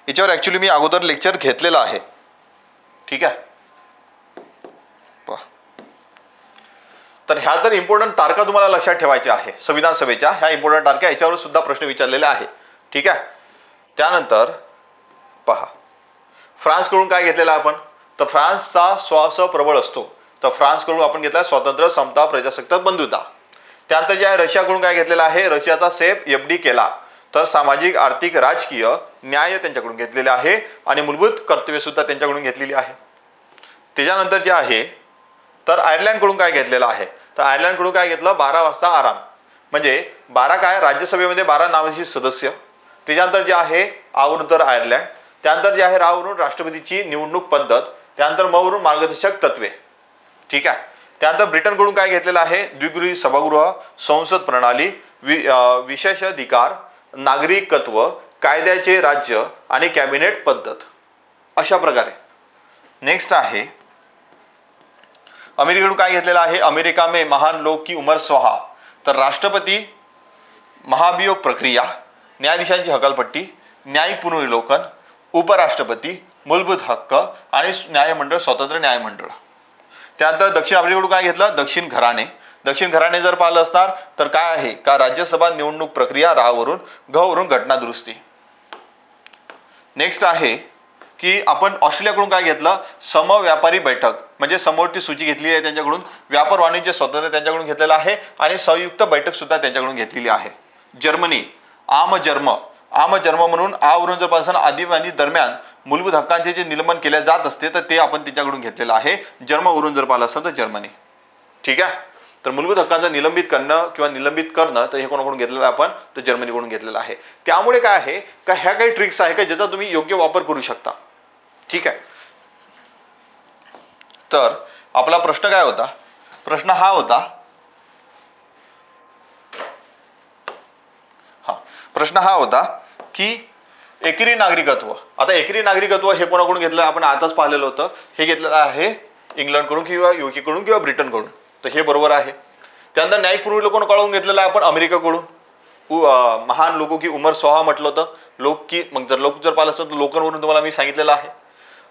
याच्यावर ऍक्च्युली मी अगोदर लेक्चर घेतलेलं आहे. ठीक आहे. तर ह्या तर इम्पॉर्टंट तारखा तुम्हाला लक्षात ठेवायच्या आहे संविधान सभेच्या. ह्या इम्पॉर्टंट तारखा याच्यावर सुद्धा प्रश्न विचारलेले आहे. ठीक आहे. त्यानंतर पहा फ्रान्सकडून काय घेतलेलं आपण, तर फ्रान्सचा श्वास प्रबळ असतो. तर फ्रान्सकडून आपण घेतला स्वातंत्र्य, समता, प्रजासत्ताक, बंधुता. त्यानंतर जे आहे रशियाकडून काय घेतलेला आहे, रशियाचा सेफ FD केला. तर सामाजिक, आर्थिक, राजकीय न्याय त्यांच्याकडून घेतलेले आहे आणि मूलभूत कर्तव्य सुद्धा त्यांच्याकडून घेतलेली आहे. त्याच्यानंतर जे आहे तर आयर्लंडकडून काय घेतलेलं आहे, तर आयर्लंडकडून काय घेतलं 12 वाजता आराम. म्हणजे 12 काय राज्यसभेमध्ये 12 नावाची सदस्य. त्याच्यानंतर जे आहे आवरून तर आयर्लंड. त्यानंतर जे आहे रावरून राष्ट्रपतीची निवडणूक पद्धत. त्यानंतर मवरून मार्गदर्शक तत्वे. ठीक आहे. त्यानंतर ब्रिटनकडून काय घेतलेलं आहे द्विगृही सभागृह, संसद प्रणाली, विशेष अधिकार, नागरिकत्व, कायद्याचे राज्य आणि कॅबिनेट पद्धत अशा प्रकारे. नेक्स्ट आहे अमेरिकेकडून काय घेतलेलं आहे, अमेरिका में महान लोग की उमर स्वाहा. तर राष्ट्रपती, महाभियोग प्रक्रिया, न्यायाधीशांची हकालपट्टी, न्यायिक पुनर्विलोकन, उपराष्ट्रपती, मूलभूत हक्क आणि न्यायमंडळ, स्वतंत्र न्यायमंडळ. त्यानंतर दक्षिण आफ्रिकेकडून काय घेतलं, दक्षिण घराणे. दक्षिण घराणे जर पाहिलं असणार तर काय आहे का राज्यसभा निवडणूक प्रक्रिया रावरून घवरून घटना दुरुस्ती. नेक्स्ट आहे की आपण ऑस्ट्रेलियाकडून काय घेतलं, समव्यापारी बैठक. म्हणजे समवर्ती सूची घेतली आहे त्यांच्याकडून, व्यापार वाणिज्य स्वातंत्र्य त्यांच्याकडून घेतलेलं आहे आणि संयुक्त बैठक सुद्धा त्यांच्याकडून घेतलेली आहे. जर्मनी आम जर्म म्हणून आवरून जर पासून आदिवासी दरम्यान मूलभूत हक्कांचे जे निलंबन केले जात असते तर ते आपण त्यांच्याकडून घेतलेलं आहे. जर्मवरून जर पाहिलं असतं तर जर्मनी. ठीक आहे. तर मूलभूत हक्कांचं निलंबित करणं किंवा निलंबित करणं तर हे कोणाकडून घेतलेलं आपण, तर जर्मनीकडून घेतलेलं आहे. त्यामुळे काय आहे का ह्या काही ट्रिक्स आहे का ज्याचा तुम्ही योग्य वापर करू शकता. ठीक आहे. तर आपला प्रश्न काय होता, प्रश्न हा होता प्रश्न हा होता की एकेरी नागरिकत्व. आता एकेरी नागरिकत्व हे कोणाकडून घेतलं आपण आताच पाहिलेलं होतं. हे घेतलेलं आहे इंग्लंडकडून किंवा UK कडून किंवा ब्रिटनकडून. तर हे बरोबर आहे. त्यानंतर न्यायिक पूर्वी लोकांकडून घेतलेलं आहे आपण अमेरिकेकडून. महान लोगों की उमर 6 म्हटलं होतं. मग जर लोक जर पाहिलं असतं तर लोकांवरून तुम्हाला मी सांगितलेलं आहे.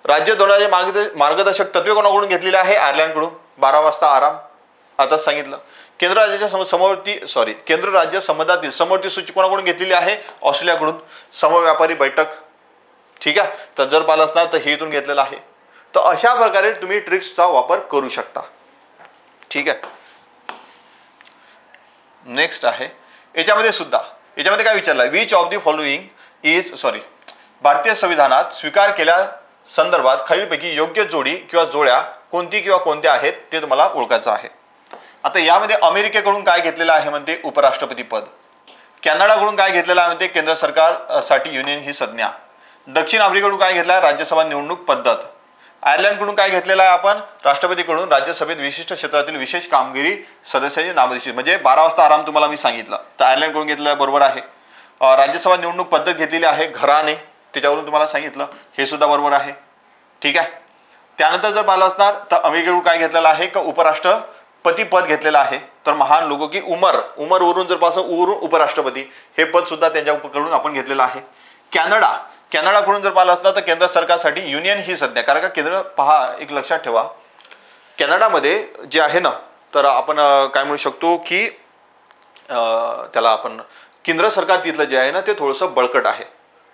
राज्य धोरणाचे मार्गदर्शक तत्वे कोणाकडून घेतलेले आहे आयर्लंडकडून. 12 वाजता आराम आताच सांगितलं. केंद्र राज्य संबंधातील समवर्ती सूची कोणाकडून घेतलेली आहे ऑस्ट्रेलियाकडून. समव्यापारी बैठक. ठीक आहे. तर जर पाहिलं असणार तर हे इथून घेतलेलं आहे. तर अशा प्रकारे तुम्ही ट्रिक्सचा वापर करू शकता. ठीक आहे. नेक्स्ट आहे याच्यामध्ये काय विचारलं आहे, विच ऑफ द फॉलोइंग भारतीय संविधानात स्वीकार केल्या संदर्भात खालीलपैकी योग्य जोडी किंवा जोड्या कोणती किंवा कोणत्या आहेत ते तुम्हाला ओळखायचं आहे. आता यामध्ये अमेरिकेकडून काय घेतलेलं आहे म्हणते उपराष्ट्रपती पद. कॅनडाकडून काय घेतलेलं आहे म्हणते केंद्र सरकारसाठी युनियन ही संज्ञा. दक्षिण आफ्रिकेकडून काय घेतलं आहे राज्यसभा निवडणूक पद्धत. आयर्लंडकडून काय घेतलेलं आहे आपण राष्ट्रपतीकडून राज्यसभेत विशिष्ट क्षेत्रातील विशेष कामगिरी सदस्याची नामनिश्चित. म्हणजे 12 वाजता आराम तुम्हाला मी सांगितलं तर आयर्लंडकडून घेतलेलं बरोबर आहे. राज्यसभा निवडणूक पद्धत घेतलेली आहे घराणे, त्याच्यावरून तुम्हाला सांगितलं हे सुद्धा बरोबर आहे. ठीक आहे. त्यानंतर जर पाहिलं असणार तर अमेरिकेकडून काय घेतलेलं आहे का उपराष्ट्रपती पद घेतलेलं आहे. तर महान लोगों की उमरवरून जर पासून उरून उपराष्ट्रपती हे पद सुद्धा त्यांच्याकडून आपण घेतलेलं आहे. कॅनडाकडून जर पाहिलं असतं तर केंद्र सरकारसाठी युनियन ही संज्ञा. कारण का केंद्र पहा एक लक्षात ठेवा कॅनडामध्ये जे आहे ना तर आपण काय म्हणू शकतो की त्याला आपण केंद्र सरकार तिथलं जे आहे ना ते थोडंसं बळकट आहे,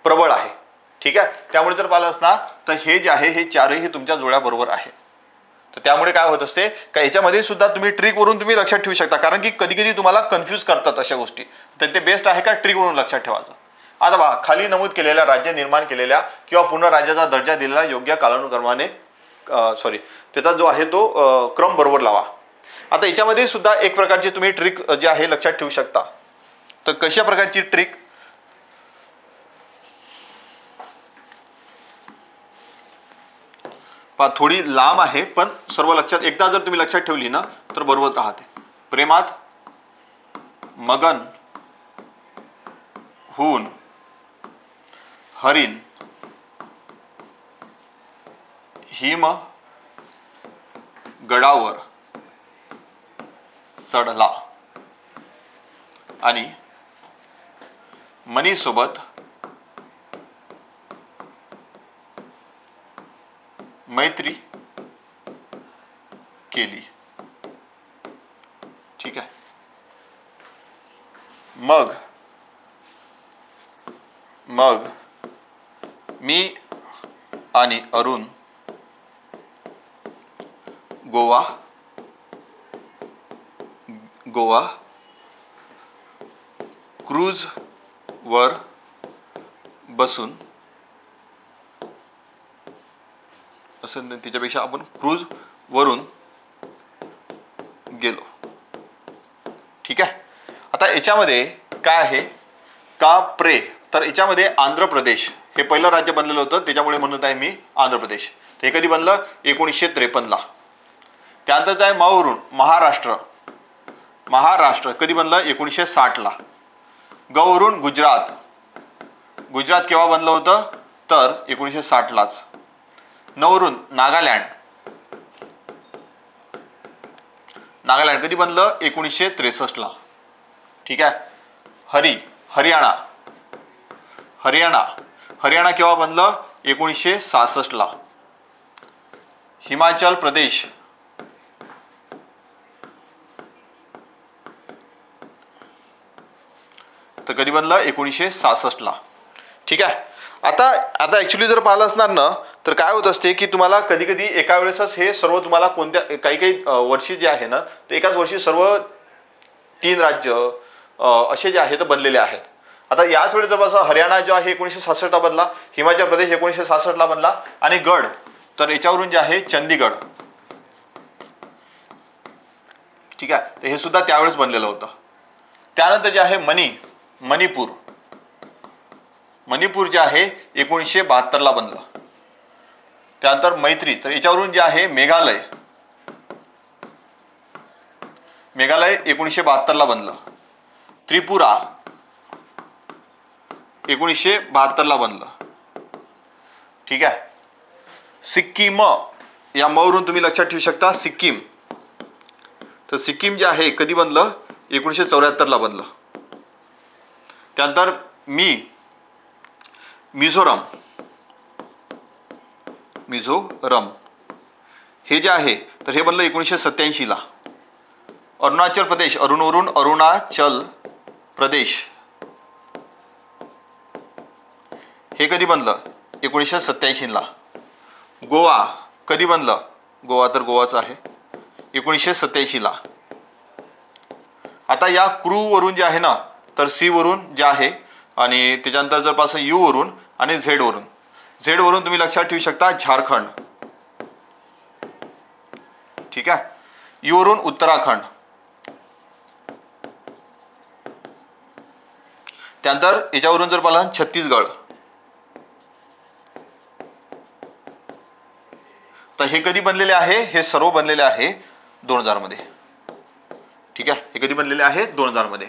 प्रबळ आहे. ठीक आहे. त्यामुळे जर पाहिलं असणार तर हे जे आहे हे चारही तुमच्या जोड्या बरोबर आहे. तर त्यामुळे काय होत असते का याच्यामध्ये सुद्धा तुम्ही ट्रिकवरून तुम्ही लक्षात ठेवू शकता. कारण की कधी कधी तुम्हाला कन्फ्यूज करतात अशा गोष्टी. तर ते बेस्ट आहे का ट्रिकवरून लक्षात ठेवायचं. आता पहा खाली नमूद केलेल्या राज्य निर्माण केलेल्या किंवा पुन्हा राज्याचा दर्जा दिलेला योग्य कालानुक्रमाने त्याचा जो आहे तो क्रम बरोबर लावा. आता याच्यामध्ये सुद्धा एक प्रकारची तुम्ही ट्रिक जी आहे लक्षात ठेवू शकता. तर कशा प्रकारची ट्रिक पहा थोडी लांब आहे पण सर्व लक्षात एकदा जर तुम्ही लक्षात ठेवली ना तर बरोबर राहते. प्रेमात मगन होऊन हरिण हिम गडावर चढला आणि मनीसोबत मैत्री केली. ठीक आहे. मग मी आणि अरुण गोवा क्रूज वर बसून असं तिच्यापेक्षा आपण क्रूज वरून गेलो. ठीक आहे. आता याच्यामध्ये काय आहे का प्रे तर याच्यामध्ये आंध्र प्रदेश हे पहिलं राज्य बनलेलं होतं त्याच्यामुळे म्हणत आहे मी आंध्र प्रदेश. हे कधी बनलं 1953 ला. त्यानंतर आहे मवरून महाराष्ट्र कधी बनलं 1960 ला. गवरून गुजरात केव्हा बनलं होतं तर 1960 लाच. नवरून नागालँड कधी बनलं 1963 ला. ठीक आहे. हरियाणा केव्हा बनलं 1966 ला. हिमाचल प्रदेश तर कधी बनलं 1966 ला. ठीक आहे. आता ऍक्च्युली जर पाहिलं असणार ना तर काय होत असते की तुम्हाला कधी कधी एका वेळेसच हे सर्व तुम्हाला कोणत्या काही वर्षी जे आहे ना तर एकाच वर्षी सर्व 3 राज्य असे जे आहेत बनलेले आहेत. आता याच वेळेस जर हरियाणा जो आहे 1966 ला बनला, हिमाचल प्रदेश 1966 ला बनला आणि गड तर याच्यावरून जे आहे चंदीगड. ठीक आहे. तर हे सुद्धा त्यावेळेस बनलेलं होतं. त्यानंतर जे आहे मणिपूर जे आहे 1972 ला बनलं. त्यानंतर मैत्री तर याच्यावरून जे आहे मेघालय 1972 ला बनलं. त्रिपुरा 1972ला बनलं. ठीक आहे. सिक्कीम या मवरून तुम्ही लक्षात ठेवू शकता सिक्कीम. तर सिक्कीम जे आहे कधी बनलं? 1974ला बनलं. त्यानंतर मिझोरम हे जे आहे तर हे बनलं 1987ला. अरुणाचल प्रदेश, अरुणवरून अरुणाचल प्रदेश हे कधी बनलं? 1987ला. गोवा कधी बनलं? गोवा तर गोवाच आहे, 1987ला. आता या क्रू वरून जे आहे ना तर सी वरून जे आहे आणि त्याच्यानंतर जर पास यू वरून आणि झेड वरून तुम्ही लक्षात ठेवू शकता झारखंड. ठीक आहे. यू वरून उत्तराखंड. त्यानंतर याच्यावरून जर पाहिलं छत्तीसगड. तर हे कधी बनलेले आहे? हे सर्व बनलेले आहे 2000 मध्ये. ठीक आहे. हे कधी बनलेले आहे? 2000 मध्ये.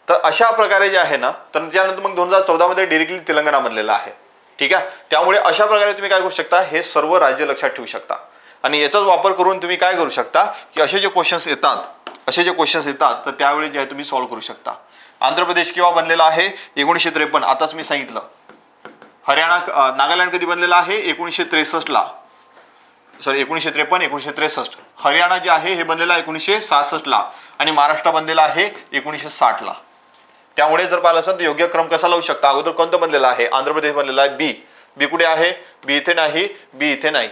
तर अशा प्रकारे जे आहे ना तर त्यानंतर मग 2014 मध्ये डायरेक्टली तेलंगणा बनलेला आहे. ठीक आहे. त्यामुळे अशा प्रकारे तुम्ही काय करू शकता? हे सर्व राज्य लक्षात ठेवू शकता आणि याचाच वापर करून तुम्ही काय करू शकता की असे जे क्वेश्चन्स येतात तर त्यावेळी जे आहे तुम्ही सॉल्व्ह करू शकता. आंध्र प्रदेश केव्हा बनलेला आहे? 1953. आताच मी सांगितलं. हरियाणा नागालँड कधी बनलेला आहे? 1963ला. सॉरी 1953 1963. हरियाणा जे आहे हे बनलेलं आहे 1966ला आणि महाराष्ट्र बनलेला आहे 1960ला. त्यामुळे जर पाहिलं असेल तर योग्य क्रम कसा लावू शकता? अगोदर कोणतं बनलेला आहे? आंध्र प्रदेश बनलेला आहे. बी कुठे आहे? बी इथे नाही, बी इथे नाही.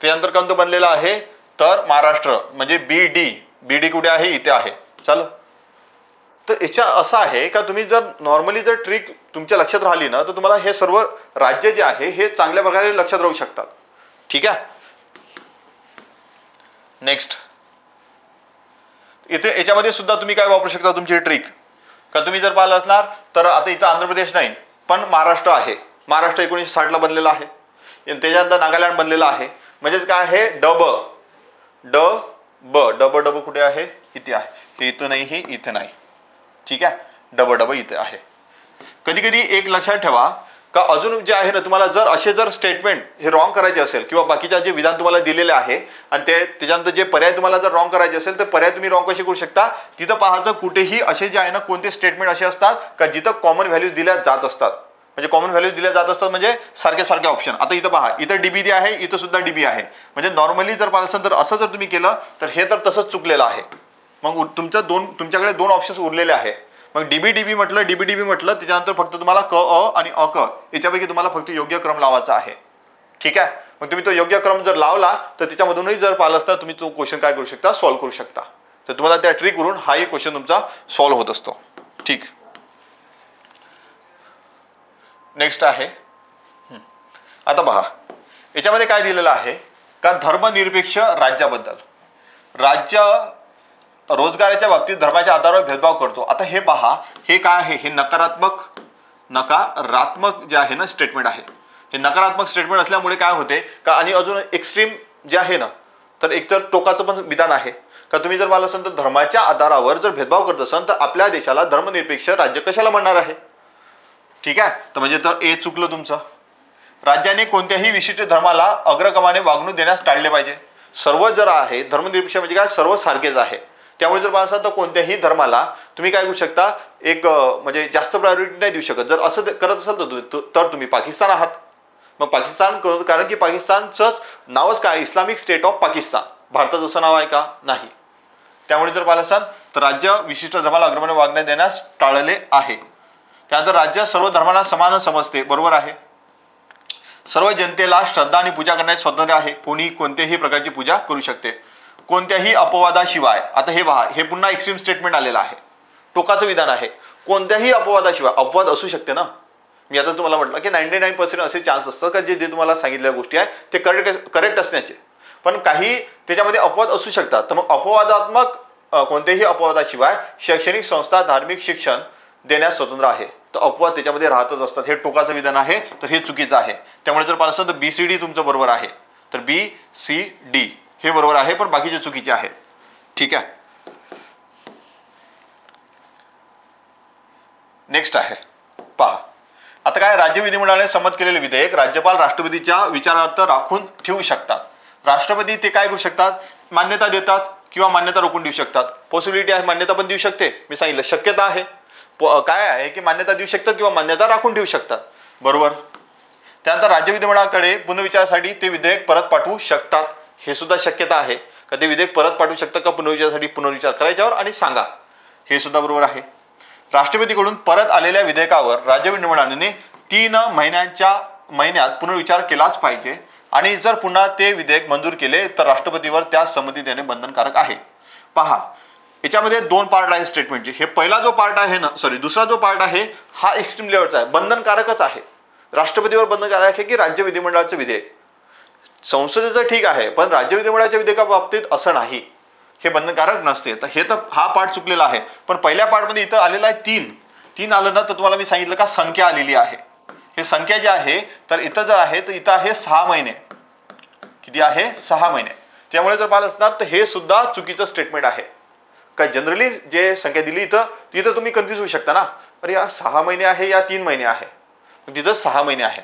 त्यानंतर कोणतं बनलेलं आहे? तर महाराष्ट्र म्हणजे बी डी कुठे आहे? इथे आहे. चालू. तर याच्या असं आहे का तुम्ही जर नॉर्मली जर ट्रिक तुमच्या लक्षात राहिली ना तर तुम्हाला हे सर्व राज्य जे आहे हे चांगल्या प्रकारे लक्षात राहू शकतात. ठीक आहे. नेक्स्ट इथे याच्यामध्ये सुद्धा तुम्ही काय वापरू शकता तुमची ट्रिक का तुम्ही जर पाहिलं असणार तर आता इथं आंध्र प्रदेश नाही पण महाराष्ट्र आहे. महाराष्ट्र 1960ला बनलेला आहे. त्याच्यानंतर नागालँड बनलेला आहे. म्हणजेच काय आहे? डब कुठे आहे? इथे आहे. ते इथं नाही, हे इथे नाही. ठीक आहे. डब इथे आहे. कधी कधी एक लक्षात ठेवा का अजून जे आहे ना तुम्हाला जर असे जर स्टेटमेंट हे रॉंग करायचे असेल किंवा बाकीच्या जे विधान तुम्हाला दिलेले आहे आणि त्याच्यानंतर जे पर्याय तुम्हाला जर रॉंग करायचे असेल तर पर्याय तुम्ही रॉंग कसे करू शकता? तिथं पाहायचं कुठेही असे जे आहे ना कोणते स्टेटमेंट असे असतात का जिथं कॉमन व्हॅल्यूज दिल्या जात असतात. म्हणजे कॉमन व्हॅल्यूज दिल्या जात असतात म्हणजे सारखे ऑप्शन. आता इथं पहा, इथं डीबी आहे, इथं सुद्धा डीबी आहे. म्हणजे नॉर्मली जर पाहिलं असेल तर असं जर तुम्ही केलं तर हे तर तसंच चुकलेलं आहे. मग तुमच्याकडे 2 ऑप्शन्स उरलेले आहे. मग डीबी म्हटलं त्याच्यानंतर फक्त तुम्हाला क आणि अ क याच्यापैकी तुम्हाला फक्त योग्य क्रम लावायचा आहे. ठीक आहे. मग तुम्ही तो योग्य क्रम जर लावला तर त्याच्यामधूनही जर पाहिलं असता तुम्ही तो क्वेश्चन काय करू शकता? सॉल्व्ह करू शकता. तर तुम्हाला त्या ट्रिक वरून हाही क्वेश्चन तुमचा सॉल्व्ह होत असतो. ठीक. नेक्स्ट आहे. आता पहा याच्यामध्ये काय दिलेलं आहे का धर्मनिरपेक्ष राज्याबद्दल. राज्य रोजगाराच्या बाबतीत धर्माच्या आधारावर भेदभाव करतो. आता हे पहा, हे काय आहे? हे नकारात्मक जे आहे ना स्टेटमेंट आहे. हे नकारात्मक स्टेटमेंट असल्यामुळे काय होते का आणि अजून एक्स्ट्रीम जे आहे ना तर एकतर टोकाचं पण विधान आहे का तुम्ही जर मला असेल तर धर्माच्या आधारावर जर भेदभाव करत असाल तर आपल्या देशाला धर्मनिरपेक्ष राज्य कशाला म्हणणार आहे? ठीक आहे. तर म्हणजे तर ए चुकलं तुमचं. राज्याने कोणत्याही विशिष्ट धर्माला अग्रक्रमाने वागणूक देण्यास टाळले पाहिजे. सर्व जर आहे धर्मनिरपेक्ष म्हणजे काय? सर्व सारखेच आहे. त्यामुळे जर पाहता तर कोणत्याही धर्माला तुम्ही काय करू शकता? एक म्हणजे जास्त प्रायोरिटी नाही देऊ शकत. जर असं करत असाल तर तुम्ही पाकिस्तान आहात. मग पाकिस्तान कारण की पाकिस्तानचंच नावच काय? Islamic state of Pakistan. भारताचं असं नाव आहे का? नाही. त्यामुळे जर पाहिलं असाल तर राज्य विशिष्ट धर्माला अग्रक्रमाने वागण्या देण्यास टाळले आहे. त्यानंतर राज्य सर्व धर्मांना समान समजते. बरोबर आहे. सर्व जनतेला श्रद्धा आणि पूजा करण्याचे स्वातंत्र्य आहे. कोणी कोणत्याही प्रकारची पूजा करू शकते कोणत्याही अपवादाशिवाय. आता हे पहा, हे पुन्हा एक्स्ट्रीम स्टेटमेंट आलेलं आहे. टोकाचं विधान आहे. कोणत्याही अपवादाशिवाय. अपवाद असू शकते ना. मी आता तुम्हाला म्हटलं की 99% असे चान्स असतात का जे तुम्हाला सांगितलेल्या गोष्टी आहेत ते करेक्ट असण्याचे, पण काही त्याच्यामध्ये अपवाद असू शकतात. तर मग अपवादात्मक कोणत्याही अपवादाशिवाय शैक्षणिक संस्था धार्मिक शिक्षण देण्यास स्वतंत्र आहे. तर अपवाद त्याच्यामध्ये राहतच असतात. हे टोकाचं विधान आहे तर हे चुकीचं आहे. त्यामुळे जर पाहिलं असेल तर BCD तुमचं बरोबर आहे. तर BCD हे बरोबर आहे पण बाकीचे चुकीचे आहेत. ठीक आहे. नेक्स्ट आहे पहा, आता काय, राज्य विधिमंडळाने संमत केलेले विधेयक राज्यपाल राष्ट्रपतीच्या विचारार्थ राखून ठेवू शकतात. राष्ट्रपती ते काय करू शकतात, मान्यता देतात किंवा मान्यता रोखून देऊ शकतात. पॉसिबिलिटी आहे, मान्यता पण देऊ शकते, मी सांगितलं शक्यता आहे. काय आहे की मान्यता देऊ शकतात किंवा मान्यता राखून ठेवू शकतात, बरोबर. त्यानंतर राज्य विधिमंडळाकडे पुनर्विचारासाठी ते विधेयक परत पाठवू शकतात, हे सुद्धा शक्यता आहे का ते विधेयक परत पाठवू शकतात का पुनर्विचारासाठी, पुनर्विचार करायच्यावर आणि सांगा, हे सुद्धा बरोबर आहे. राष्ट्रपतीकडून परत आलेल्या विधेयकावर राज्य विधिमंडळाने 3 महिन्यात पुनर्विचार केलाच पाहिजे आणि जर पुन्हा ते विधेयक मंजूर केले तर राष्ट्रपतीवर त्यास संमती देणे बंधनकारक आहे. पहा, याच्यामध्ये 2 पार्ट आहे स्टेटमेंटचे. हे पहिला जो पार्ट आहे ना, दुसरा जो पार्ट आहे हा एक्स्ट्रीम लेवलचा आहे, बंधनकारकच आहे. राष्ट्रपतीवर बंधनकारक आहे की राज्य विधिमंडळाचं विधेयक. संसदेचं ठीक आहे, पण राज्य विधिमंडळाच्या विधेयकाबाबतीत असं नाही, हे बंधनकारक नसते. तर हे तर हा पार्ट चुकलेला आहे. पण पहिल्या पार्टमध्ये इथं आलेला आहे 3 आलं ना, तर तुम्हाला मी सांगितलं का संख्या आलेली आहे. हे संख्या जी आहे तर इथं जर आहे तर इथं आहे 6 महिने. किती आहे, 6 महिने. त्यामुळे जर पाहिलं असणार तर हे सुद्धा चुकीचं स्टेटमेंट आहे. काय जनरली जे संख्या दिली तिथं तुम्ही कन्फ्यूज होऊ शकता ना, अरे या 6 महिने आहे या 3 महिने आहे, तिथं 6 महिने आहे.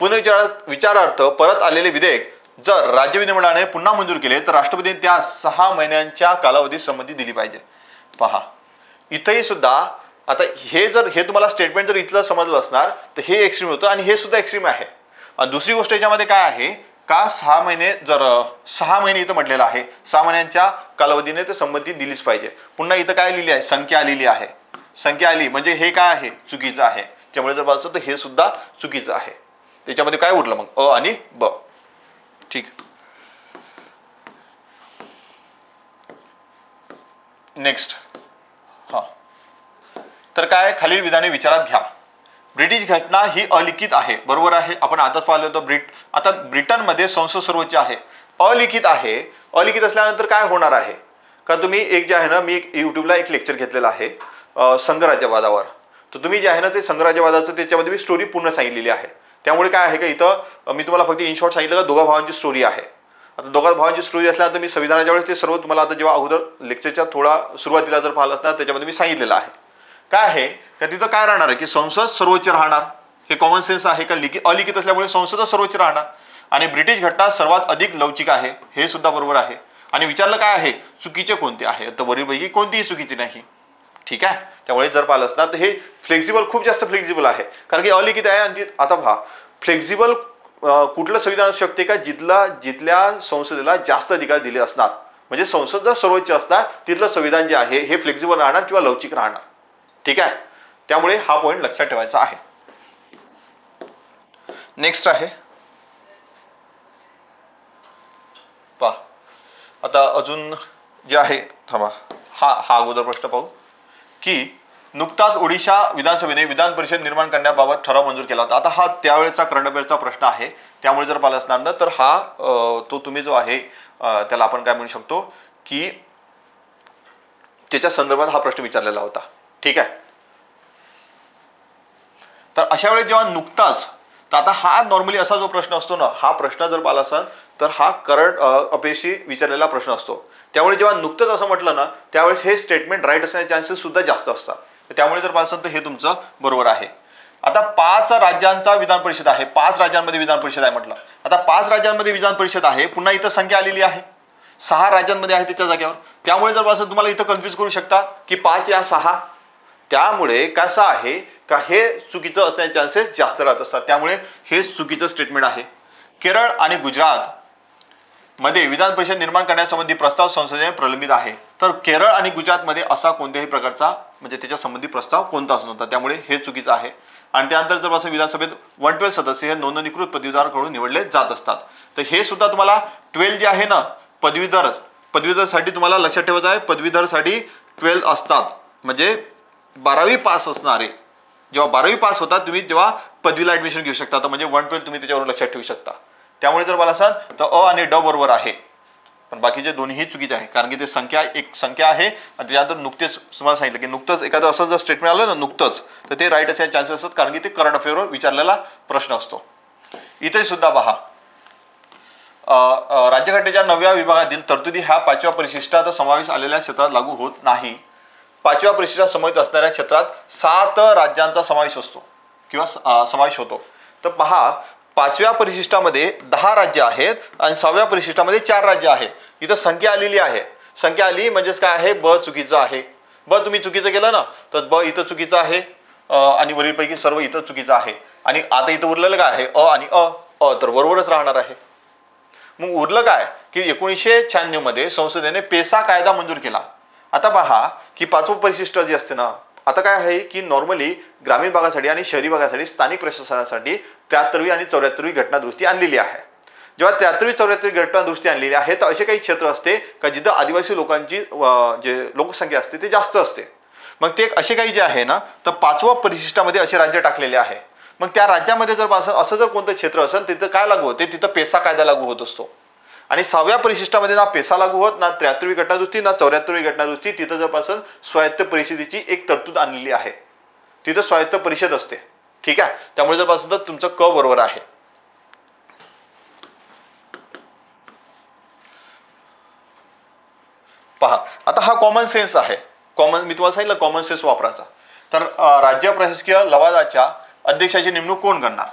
पुनर्विचारार्थ परत आलेले विधेयक जर राज्य विधिमंडळाने पुन्हा मंजूर केले तर राष्ट्रपतीने त्या 6 महिन्यांच्या कालावधीत संमती दिली पाहिजे. पहा, इथंही सुद्धा आता हे तुम्हाला स्टेटमेंट जर इथलं समजलं असणार तर हे एक्स्ट्रीम होतं आणि हे सुद्धा एक्स्ट्रीम आहे. आणि दुसरी गोष्ट याच्यामध्ये काय आहे का 6 महिने इथं म्हटलेलं आहे, 6 महिन्यांच्या कालावधीने तर संमती दिलीच पाहिजे. पुन्हा इथं काय लिहिली आहे, संख्या आलेली आहे. संख्या आली म्हणजे हे काय आहे, चुकीचं आहे. त्यामुळे जर पाहिलं तर हे सुद्धा चुकीचं आहे. त्याच्यामध्ये काय उरलं मग, अ आणि ब. ठीक, नेक्स्ट. हा, तर काय, खालील विधाने विचारात घ्या. ब्रिटिश घटना ही अलिखित आहे, बरोबर आहे. आपण आताच पाहिलं होतं आता ब्रिटनमध्ये संसद सर्वोच्च आहे, अलिखित आहे. अलिखित असल्यानंतर काय होणार आहे का, तुम्ही एक जे आहे ना, मी युट्यूबला एक लेक्चर घेतलेलं आहे संघराज्यवादावर. तर तुम्ही जे आहे ना ते संघराज्यवादाचं त्याच्यामध्ये मी स्टोरी पूर्ण सांगितलेली आहे. त्यामुळे काय आहे का, इथं मी तुम्हाला फक्त इन शॉर्ट सांगितलं का दोघा भावांची स्टोरी आहे. आता दोघा भावांची स्टोरी असल्यानंतर मी संविधानाच्या वेळेस ते सर्व तुम्हाला आता जेव्हा अगोदर लेक्चरच्या थोडा सुरुवातीला जर पाहिलं असणार त्याच्यामध्ये मी सांगितलेलं आहे. काय आहे का, तिथं काय राहणार आहे की संसद सर्वोच्च राहणार, हे कॉमन सेन्स आहे का, अलिखित असल्यामुळे संसद सर्वोच्च राहणार. आणि ब्रिटिश घटना सर्वात अधिक लवचिक आहे, हे सुद्धा बरोबर आहे. आणि विचारलं काय आहे, चुकीचे कोणते आहे, तर वरीलपैकी कोणतीही चुकीची नाही. ठीक आहे. त्यामुळे जर पाहिलं असणार तर हे फ्लेक्झिबल, खूप जास्त फ्लेक्झिबल आहे, कारण की अलिखित आहे. आणि आता पहा, फ्लेक्झिबल कुठलं संविधान असू शकते का, जिथल्या संसदेला जास्त अधिकार दिले असणार, म्हणजे संसद जर सर्वोच्च असणार तिथलं संविधान जे आहे हे फ्लेक्झिबल राहणार किंवा लवचिक राहणार. ठीक आहे. त्यामुळे हा पॉइंट लक्षात ठेवायचा आहे. नेक्स्ट आहे, पहा आता अजून जे आहे, थांबा, हा अगोदर प्रश्न पाहू की नुकताच ओडिशा विधानसभेने विधान परिषद निर्माण करण्याबाबत ठराव मंजूर केला होता. आता हा त्यावेळेचा करंट अफेअरचा प्रश्न आहे, त्यामुळे जर पाहिलं असणार ना तर हा तो तुम्ही जो आहे त्याला आपण काय म्हणू शकतो की त्याच्या संदर्भात हा प्रश्न विचारलेला होता. ठीक आहे. तर अशा वेळेस जेव्हा नुकताच, तर आता हा नॉर्मली असा जो प्रश्न असतो ना, हा प्रश्न जर पाहिला असेल तर हा करंट अफेअर्सशी विचारलेला प्रश्न असतो. त्यामुळे जेव्हा नुकतंच असं म्हटलं ना त्यावेळेस हे स्टेटमेंट राईट असण्याचे चान्सेस सुद्धा जास्त असतात. त्यामुळे जर पाहिलं असेल तर हे तुमचं बरोबर आहे. आता 5 राज्यांचा विधान परिषद आहे, 5 राज्यांमध्ये विधान परिषद आहे म्हटलं. आता 5 राज्यांमध्ये विधान परिषद आहे, पुन्हा इथं संख्या आलेली आहे 6 राज्यांमध्ये आहे त्याच्या जागेवर. त्यामुळे जर पाहिलं तुम्हाला इथं कन्फ्यूज करू शकतात की 5 या 6. त्यामुळे कसं आहे का हे चुकीचं असण्याचे चान्सेस जास्त राहत असतात. त्यामुळे हे चुकीचं स्टेटमेंट आहे. केरळ आणि गुजरात मध्ये विधान परिषद निर्माण करण्यासंबंधी प्रस्ताव संसदेने प्रलंबित आहे. तर केरळ आणि गुजरातमध्ये असा कोणत्याही प्रकारचा म्हणजे त्याच्या संबंधी प्रस्ताव कोणताच नव्हता. त्यामुळे हे चुकीचं आहे. आणि त्यानंतर जर पासून विधानसभेत 112 सदस्य हे नोंदणीकृत पदवीधरांकडून निवडले जात असतात. तर हे सुद्धा तुम्हाला 12 जे आहे ना पदवीधरसाठी तुम्हाला लक्षात ठेवायचं आहे. पदवीधरसाठी 12 असतात, म्हणजे 12वी पास असणारे. जेव्हा 12वी पास होतात तुम्ही तेव्हा पदवीला ऍडमिशन घेऊ शकता. तर म्हणजे 112 तुम्ही त्याच्यावर लक्षात ठेवू शकता. त्यामुळे जर मला असाल तर अ आणि ड बरोबर आहे, पण बाकीचे दोन्हीही चुकीचे आहे. कारण की ते एक संख्या आहे आणि त्यानंतर नुकतेच तुम्हाला सांगितलं की नुकतंच एखादं असं जर स्टेटमेंट आलं ना नुकतंच, तर ते राईट असण्याचे चान्सेस असतात, कारण की ते करंट अफेअरवर विचारलेला प्रश्न असतो. इथे सुद्धा पहा, राज्यघटनेच्या 9व्या विभागातील तरतुदी ह्या 5व्या परिशिष्टात समावेश आलेल्या क्षेत्रात लागू होत नाही. 5व्या परिशिष्टात समावित असणाऱ्या क्षेत्रात 7 राज्यांचा समावेश असतो किंवा समावेश होतो. तर पहा, 5व्या परिशिष्टामध्ये 10 राज्य आहेत आणि 6व्या परिशिष्टामध्ये 4 राज्य आहेत. इथं संख्या आलेली आहे. संख्या आली म्हणजेच काय आहे, ब चुकीचं आहे. ब तुम्ही चुकीचं केलं ना, तर ब इथं चुकीचं आहे आणि वरीलपैकी सर्व इथं चुकीचं आहे. आणि आता इथं उरलेलं काय आहे, अ आणि अ तर बरोबरच राहणार आहे. मग उरलं काय की 1996 मध्ये संसदेने पेसा कायदा मंजूर केला. आता पहा की 5वं परिशिष्ट जे असते ना, आता काय आहे की नॉर्मली ग्रामीण भागासाठी आणि शहरी भागासाठी स्थानिक प्रशासनासाठी 73वी आणि 74वी घटनादुरुस्ती आणलेली आहे. जेव्हा 73वी 74वी घटनादुरुस्ती आणलेली आहे तर असे काही क्षेत्र असते का जिथं आदिवासी लोकांची जे लोकसंख्या असते ते जास्त असते. मग ते असे काही जे आहे ना, तर 5व्या परिशिष्टामध्ये असे राज्य टाकलेले आहे. मग त्या राज्यामध्ये जर असं जर कोणतं क्षेत्र असेल तिथं काय लागू होते, तिथं पेसा कायदा लागू होत असतो. आणि 6व्या परिशिष्टामध्ये ना पेसा लागू होत, ना 73वी घटनादुरुस्ती, ना 74वी घटनादुरुस्ती. तिथं जर स्वायत्त परिषदेची एक तरतूद आणलेली आहे. तिथं स्वायत्त परिषद असते. ठीक आहे, त्यामुळे जर पासून तर तुमचं क बरोबर आहे. पहा, आता हा कॉमन सेन्स आहे. मी तुम्हाला सांगितलं कॉमन सेन्स वापरायचा. तर राज्य प्रशासकीय लवादाच्या अध्यक्षाची नेमणूक कोण करणार?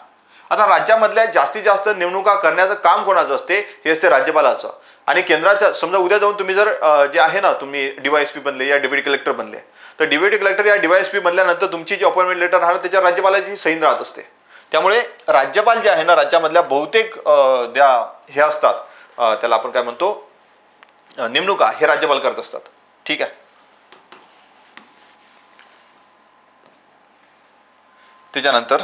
आता राज्यामधल्या जास्तीत जास्त नेमणुका करण्याचं काम कोणाचं असते, हे असते राज्यपालाचं. आणि केंद्राच्या समजा उद्या जाऊन तुम्ही जर जे आहे ना, तुम्ही DYSP बनले या डेप्युटी कलेक्टर बनले, तर डेप्युटी कलेक्टर या DYSP बनल्यानंतर तुमची जी अपॉइंटमेंट लेटर राहणार त्याच्या राज्यपालाची सही राहत असते. त्यामुळे राज्यपाल जे आहे ना, राज्यामधल्या बहुतेक हे असतात, त्याला आपण काय म्हणतो, नेमणुका हे राज्यपाल करत असतात. ठीक आहे. त्याच्यानंतर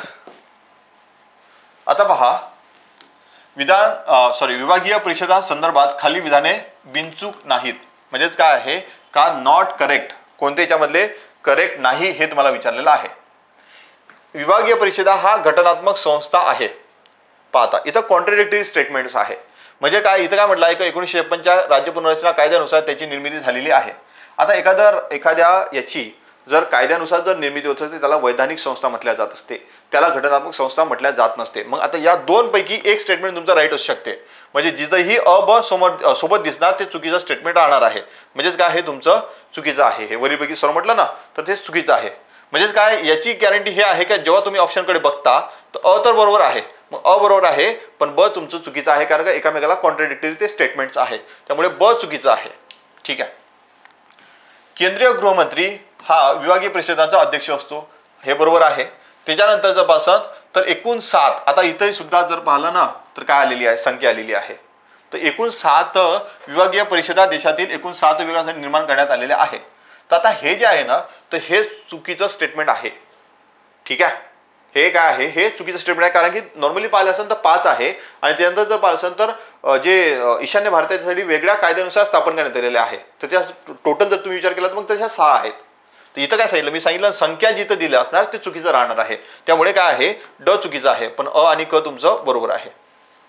आता पहा, विभागीय परिषदा संदर्भात खाली विधाने बिनचूक नाहीत. म्हणजेच काय आहे का, नॉट करेक्ट, कोणते याच्यामधले करेक्ट नाही हे तुम्हाला विचारलेलं आहे. विभागीय परिषदा हा घटनात्मक संस्था आहे. पाहता इथं कॉन्ट्रडिक्टरी स्टेटमेंट्स आहे. म्हणजे काय, इथं काय म्हटलं आहे की 1956च्या राज्य पुनर्रचना कायद्यानुसार त्याची निर्मिती झालेली आहे. आता एखाद्या याची जर कायद्यानुसार जर निर्मिती होत असते त्याला वैधानिक संस्था म्हटल्या जात असते, त्याला घटनात्मक संस्था म्हटल्या जात नसते. मग आता या दोन पैकी एक स्टेटमेंट तुमचं राईट असू शकते. म्हणजे जिथंही अ ब सोबत दिसणार ते चुकीचं स्टेटमेंट राहणार आहे. म्हणजेच काय, हे तुमचं चुकीचं आहे. हे वरीपैकी सर्व म्हटलं ना, तर ते चुकीचं आहे. म्हणजेच काय, याची गॅरंटी हे आहे की जेव्हा तुम्ही ऑप्शनकडे बघता तर अ तर बरोबर आहे, मग अ बरोबर आहे, पण ब तुमचं चुकीचं आहे, कारण का एकामेकाला कॉन्ट्रडिक्टरी ते स्टेटमेंट्स आहे. त्यामुळे ब चुकीचं आहे. ठीक आहे. केंद्रीय गृहमंत्री हा विभागीय परिषदाचा अध्यक्ष असतो, हे बरोबर आहे. त्याच्यानंतर जर पाहत तर एकूण 7, आता इथंही सुद्धा जर पाहिलं ना तर काय आलेली आहे, संख्या आलेली आहे. तर एकूण 7 विभागीय परिषदा देशातील एकूण 7 विभागांसाठी निर्माण करण्यात आलेले आहे. तर आता हे जे आहे ना, तर हे चुकीचं स्टेटमेंट आहे. ठीक आहे, हे काय आहे, हे चुकीचं स्टेटमेंट आहे. कारण की नॉर्मली पाहिलं असेल तर 5 आहे आणि त्यानंतर जर पाहिलं असेल तर जे ईशान्य भारतासाठी वेगळ्या कायद्यानुसार स्थापन करण्यात आलेले आहे. तर त्या टोटल जर तुम्ही विचार केला तर मग तशा 6 आहेत. तर इथं काय सांगितलं, मी सांगितलं संख्या जिथं दिल्या असणार ते चुकीचं राहणार आहे. त्यामुळे काय आहे, ड चुकीचं आहे, पण अ आणि क तुमचं बरोबर आहे.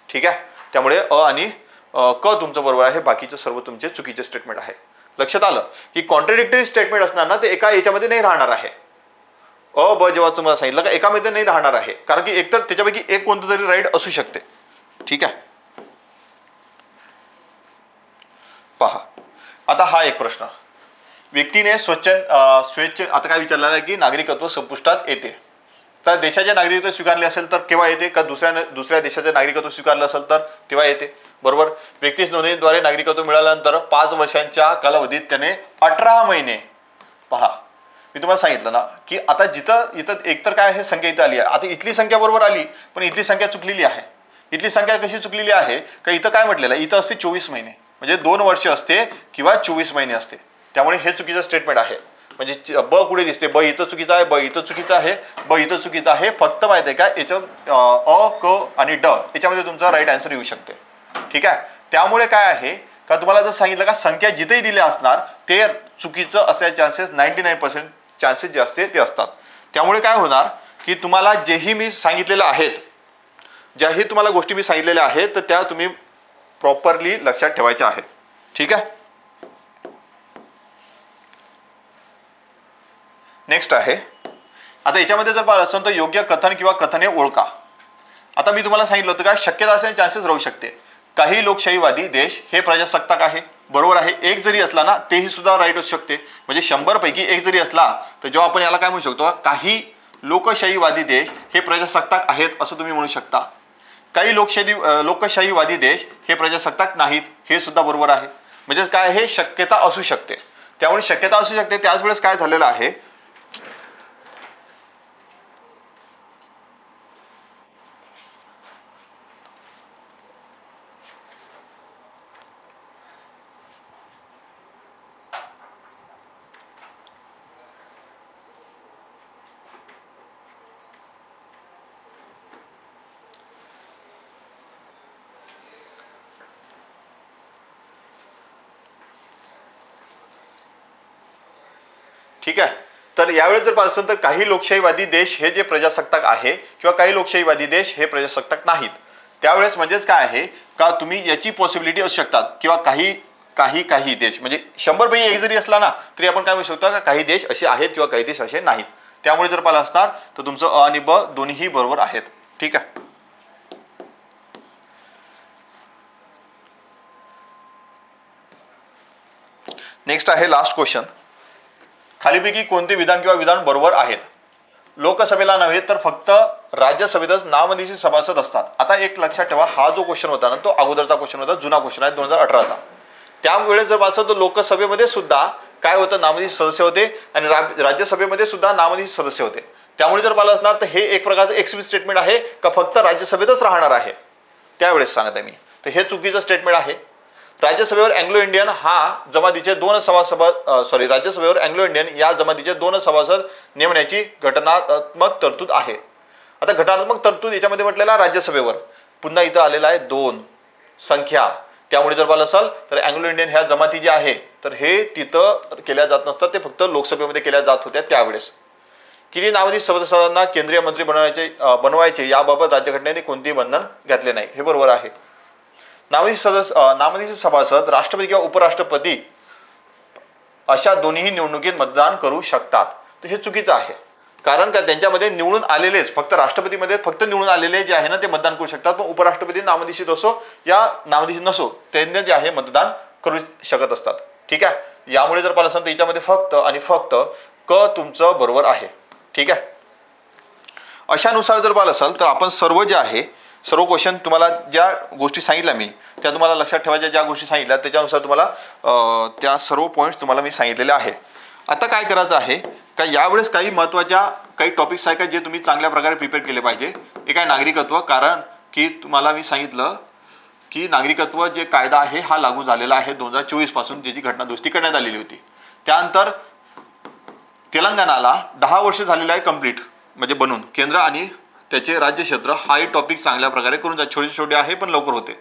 ठीक आहे, त्यामुळे अ आणि क तुमचं बरोबर आहे, बाकीचे सर्व तुमचे चुकीचे स्टेटमेंट आहे. लक्षात आलं की कॉन्ट्रडिक्टरी स्टेटमेंट असणार ना ते एका याच्यामध्ये नाही राहणार आहे. अ ब जेव्हा तुम्हाला सांगितलं का एकामध्ये नाही राहणार आहे, कारण की एकतर त्याच्यापैकी एक कोणतं तरी राईट असू शकते. ठीक आहे. पहा, आता हा एक प्रश्न, व्यक्तीने स्वेच्छ आता काय विचारलेलं आहे की नागरिकत्व संपुष्टात येते. तर देशाचे नागरिकत्व स्वीकारले असेल तर केव्हा येते, का दुसऱ्या देशाचे नागरिकत्व स्वीकारलं असेल तर तेव्हा येते. बरोबर. व्यक्तीस नोंदणीद्वारे नागरिकत्व मिळाल्यानंतर 5 वर्षांच्या कालावधीत त्याने 18 महिने, पहा मी तुम्हाला सांगितलं ना की आता इथं एकतर काय आहे, संख्या इथं आली आहे. आता इथली संख्या बरोबर आली, पण इथली संख्या चुकलेली आहे. इथली संख्या कशी चुकलेली आहे का, इथं काय म्हटलेलं आहे, इथं असते 24 महिने, म्हणजे 2 वर्ष असते किंवा 24 महिने असते. त्यामुळे हे चुकीचं स्टेटमेंट आहे. म्हणजे ब कुठे दिसते, ब इथं चुकीचं आहे, ब इथं चुकीचं आहे, ब इथं चुकीचं आहे. फक्त माहिती आहे का, याच्यात अ क आणि ड याच्यामध्ये तुमचा राईट आन्सर येऊ शकते. ठीक आहे. त्यामुळे काय आहे का, तुम्हाला जर सांगितलं का संख्या जिथेही दिल्या असणार ते चुकीचं असण्याचे चान्सेस 99% चान्सेस जे असते ते असतात. त्यामुळे काय होणार की तुम्हाला जेही मी सांगितलेलं आहेत, ज्याही तुम्हाला गोष्टी मी सांगितलेल्या आहेत तर त्या तुम्ही प्रॉपरली लक्षात ठेवायच्या आहेत. ठीक आहे. नेक्स्ट आहे, आता याच्यामध्ये जर पाहिलं असेल तर योग्य कथन किंवा कथने ओळखा. आता मी तुम्हाला सांगितलं होतं का शक्यता असण्याचे चान्सेस राहू शकते. काही लोकशाहीवादी देश हे प्रजासत्ताक आहे, बरोबर आहे. एक जरी असला ना तेही सुद्धा राईट असू शकते. म्हणजे 100 पैकी एक जरी असला तर जेव्हा आपण याला काय म्हणू शकतो, काही लोकशाहीवादी देश हे प्रजासत्ताक आहेत असं तुम्ही म्हणू शकता. काही लोकशाहीवादी देश हे प्रजासत्ताक नाहीत हे सुद्धा बरोबर आहे. म्हणजे काय, हे शक्यता असू शकते. त्यामुळे शक्यता असू शकते. त्याच वेळेस काय झालेलं आहे, ठीक आहे. तर यावेळेस जर पाहिलं तर काही लोकशाहीवादी देश हे जे प्रजासत्ताक आहे किंवा काही लोकशाहीवादी देश हे प्रजासत्ताक नाहीत. त्यावेळेस म्हणजेच काय आहे का, तुम्ही याची पॉसिबिलिटी असू शकतात किंवा काही देश म्हणजे 100 पैकी एक जरी असला ना तरी आपण काय म्हणू शकतो का काही देश असे आहेत किंवा काही देश असे नाहीत. त्यामुळे जर पाहिलं असणार तर तुमचं अ आणि ब दोन्हीही बरोबर आहेत. ठीक आहे. नेक्स्ट आहे लास्ट क्वेश्चन. खालीपैकी कोणते विधान किंवा विधान बरोबर आहेत? लोकसभेला नव्हे तर फक्त राज्यसभेतच नामनिर्देशित सभासद असतात. आता एक लक्षात ठेवा, हा जो क्वेश्चन होता ना तो अगोदरचा क्वेश्चन होता, जुना क्वेश्चन आहे 2018चा. त्यावेळेस जर पाहिलं तर लोकसभेमध्ये सुद्धा काय होतं, नामनिर्देशित सदस्य होते आणि राज्यसभेमध्ये सुद्धा नामनिर्देशित सदस्य होते. त्यामुळे जर पाहिलं असणार तर हे एक प्रकारचं एक्सप्लिसिट स्टेटमेंट आहे का फक्त राज्यसभेतच राहणार आहे, त्यावेळेस सांगते मी. तर हे चुकीचं स्टेटमेंट आहे. राज्यसभेवर अँग्लो इंडियन हा जमातीचे राज्यसभेवर अँग्लो इंडियन या जमातीचे 2 सभासद नेमण्याची घटनात्मक तरतूद आहे. आता घटनात्मक तरतूद याच्यामध्ये म्हटलेला राज्यसभेवर, पुन्हा इथं आलेला आहे 2 संख्या. त्यामुळे जर पाहिलं असेल तर अँग्लो इंडियन ह्या जमाती जी आहे तर हे तिथं केल्या जात नसतात, ते फक्त लोकसभेमध्ये केल्या जात होत्या. त्यावेळेस किती नामनिर्देशित सभासदांना केंद्रीय मंत्री बनवायचे याबाबत राज्यघटनेने कोणतेही बंधन घातले नाही, हे बरोबर आहे. नामनिर्देशित सभासद राष्ट्रपती किंवा उपराष्ट्रपती अशा दोन्ही निवडणुकीत मतदान करू शकतात. तर हे चुकीचं आहे. कारण का त्यांच्यामध्ये निवडून आलेलेच, फक्त राष्ट्रपतीमध्ये फक्त निवडून आलेले जे आहे ना ते मतदान करू शकतात. पण उपराष्ट्रपती नामनिर्देशित असो या नामनिर्देशित नसो त्यांनी जे आहे मतदान करू शकत असतात. ठीक आहे. यामुळे जर पाहिलं असेल तर याच्यामध्ये फक्त आणि फक्त क तुमचं बरोबर आहे. ठीक आहे. अशानुसार जर पाहिलं असेल तर आपण सर्व क्वेश्चन तुम्हाला ज्या गोष्टी सांगितल्या मी त्या तुम्हाला लक्षात ठेवायच्या, ज्या गोष्टी सांगितल्या त्याच्यानुसार तुम्हाला त्या सर्व पॉईंट्स तुम्हाला मी सांगितलेले आहे. आता काय करायचं आहे का, यावेळेस काही महत्त्वाच्या काही टॉपिक्स आहे का जे तुम्ही चांगल्या प्रकारे प्रिपेअर केले पाहिजे. एक आहे नागरिकत्व, कारण की तुम्हाला मी सांगितलं की नागरिकत्व जे कायदा आहे हा लागू झालेला आहे 2024 पासून, ज्याची घटनादुरुस्ती करण्यात आलेली होती. त्यानंतर तेलंगणाला 10 वर्ष झालेलं आहे कंप्लीट म्हणजे बनून, केंद्र आणि त्याचे राज्य क्षेत्र हाही टॉपिक चांगल्या प्रकारे करून जा. छोटे छोटे आहे पण लवकर होते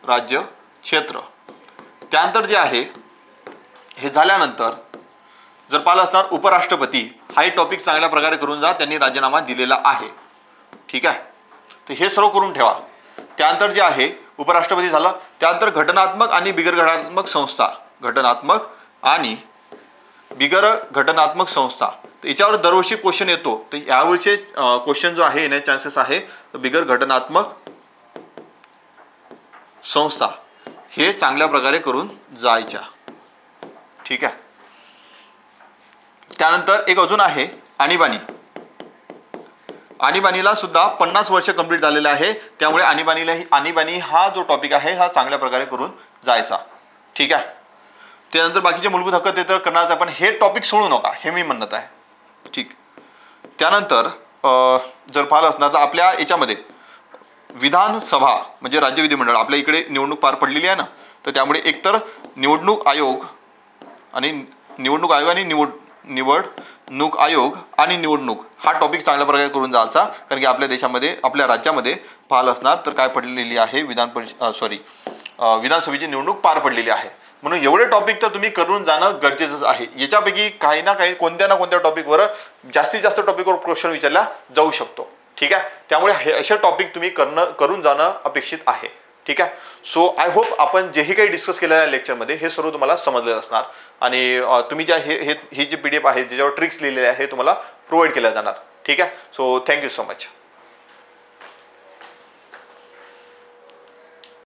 राज्य क्षेत्र. त्यानंतर जे आहे हे झाल्यानंतर जर पाहिलं असणार उपराष्ट्रपती हाही टॉपिक चांगल्या प्रकारे करून जा, त्यांनी राजीनामा दिलेला आहे. ठीक आहे. तर हे सर्व करून ठेवा. त्यानंतर जे आहे उपराष्ट्रपती झालं, त्यानंतर घटनात्मक आणि बिगर घटनात्मक संस्था, घटनात्मक आणि बिगर घटनात्मक संस्था, तर याच्यावर दरवर्षी क्वेश्चन येतो. तर यावर्षी क्वेश्चन जो आहे येण्याचे चान्सेस आहे बिगर घटनात्मक संस्था हे चांगल्या प्रकारे करून जायच्या. ठीक आहे. त्यानंतर एक अजून आहे आणीबाणी. आणीबाणीला सुद्धा 50 वर्ष कंप्लीट झालेले आहे. त्यामुळे आणीबाणी हा जो टॉपिक आहे हा चांगल्या प्रकारे करून जायचा. ठीक आहे. त्यानंतर बाकीचे मूलभूत हक्क ते तर करणारच, पण हे टॉपिक सोडू नका हे मी म्हणत आहे. ठीक. त्यानंतर जर पाहिलं असणार तर आपल्या याच्यामध्ये विधानसभा म्हणजे राज्य विधिमंडळ आपल्या इकडे निवडणूक पार पडलेली आहे ना, तर त्यामुळे एकतर निवडणूक आयोग आणि निवडणूक आणि निवडणूक हा टॉपिक चांगल्या प्रकारे करून जायचा. कारण की आपल्या देशामध्ये आपल्या राज्यामध्ये पाहिलं असणार तर काय पडलेली आहे विधानसभेची निवडणूक पार पडलेली आहे. म्हणून एवढे टॉपिक तर तुम्ही करून जाणं गरजेचं आहे. याच्यापैकी काही ना काही कोणत्या ना कोणत्या टॉपिकवर जास्तीत जास्त टॉपिकवर क्वेश्चन विचारला जाऊ शकतो. ठीक आहे. त्यामुळे हे असे टॉपिक तुम्ही करून जाणं अपेक्षित आहे. ठीक आहे. सो आय होप आपण जेही काही डिस्कस केलेल्या लेक्चरमध्ये हे सर्व तुम्हाला समजलेलं असणार आणि तुम्ही ज्या हे जे PDF आहे ज्याच्यावर ट्रिक्स लिहिलेले आहे हे तुम्हाला प्रोव्हाइड केल्या जाणार. ठीक आहे. So thank you so much.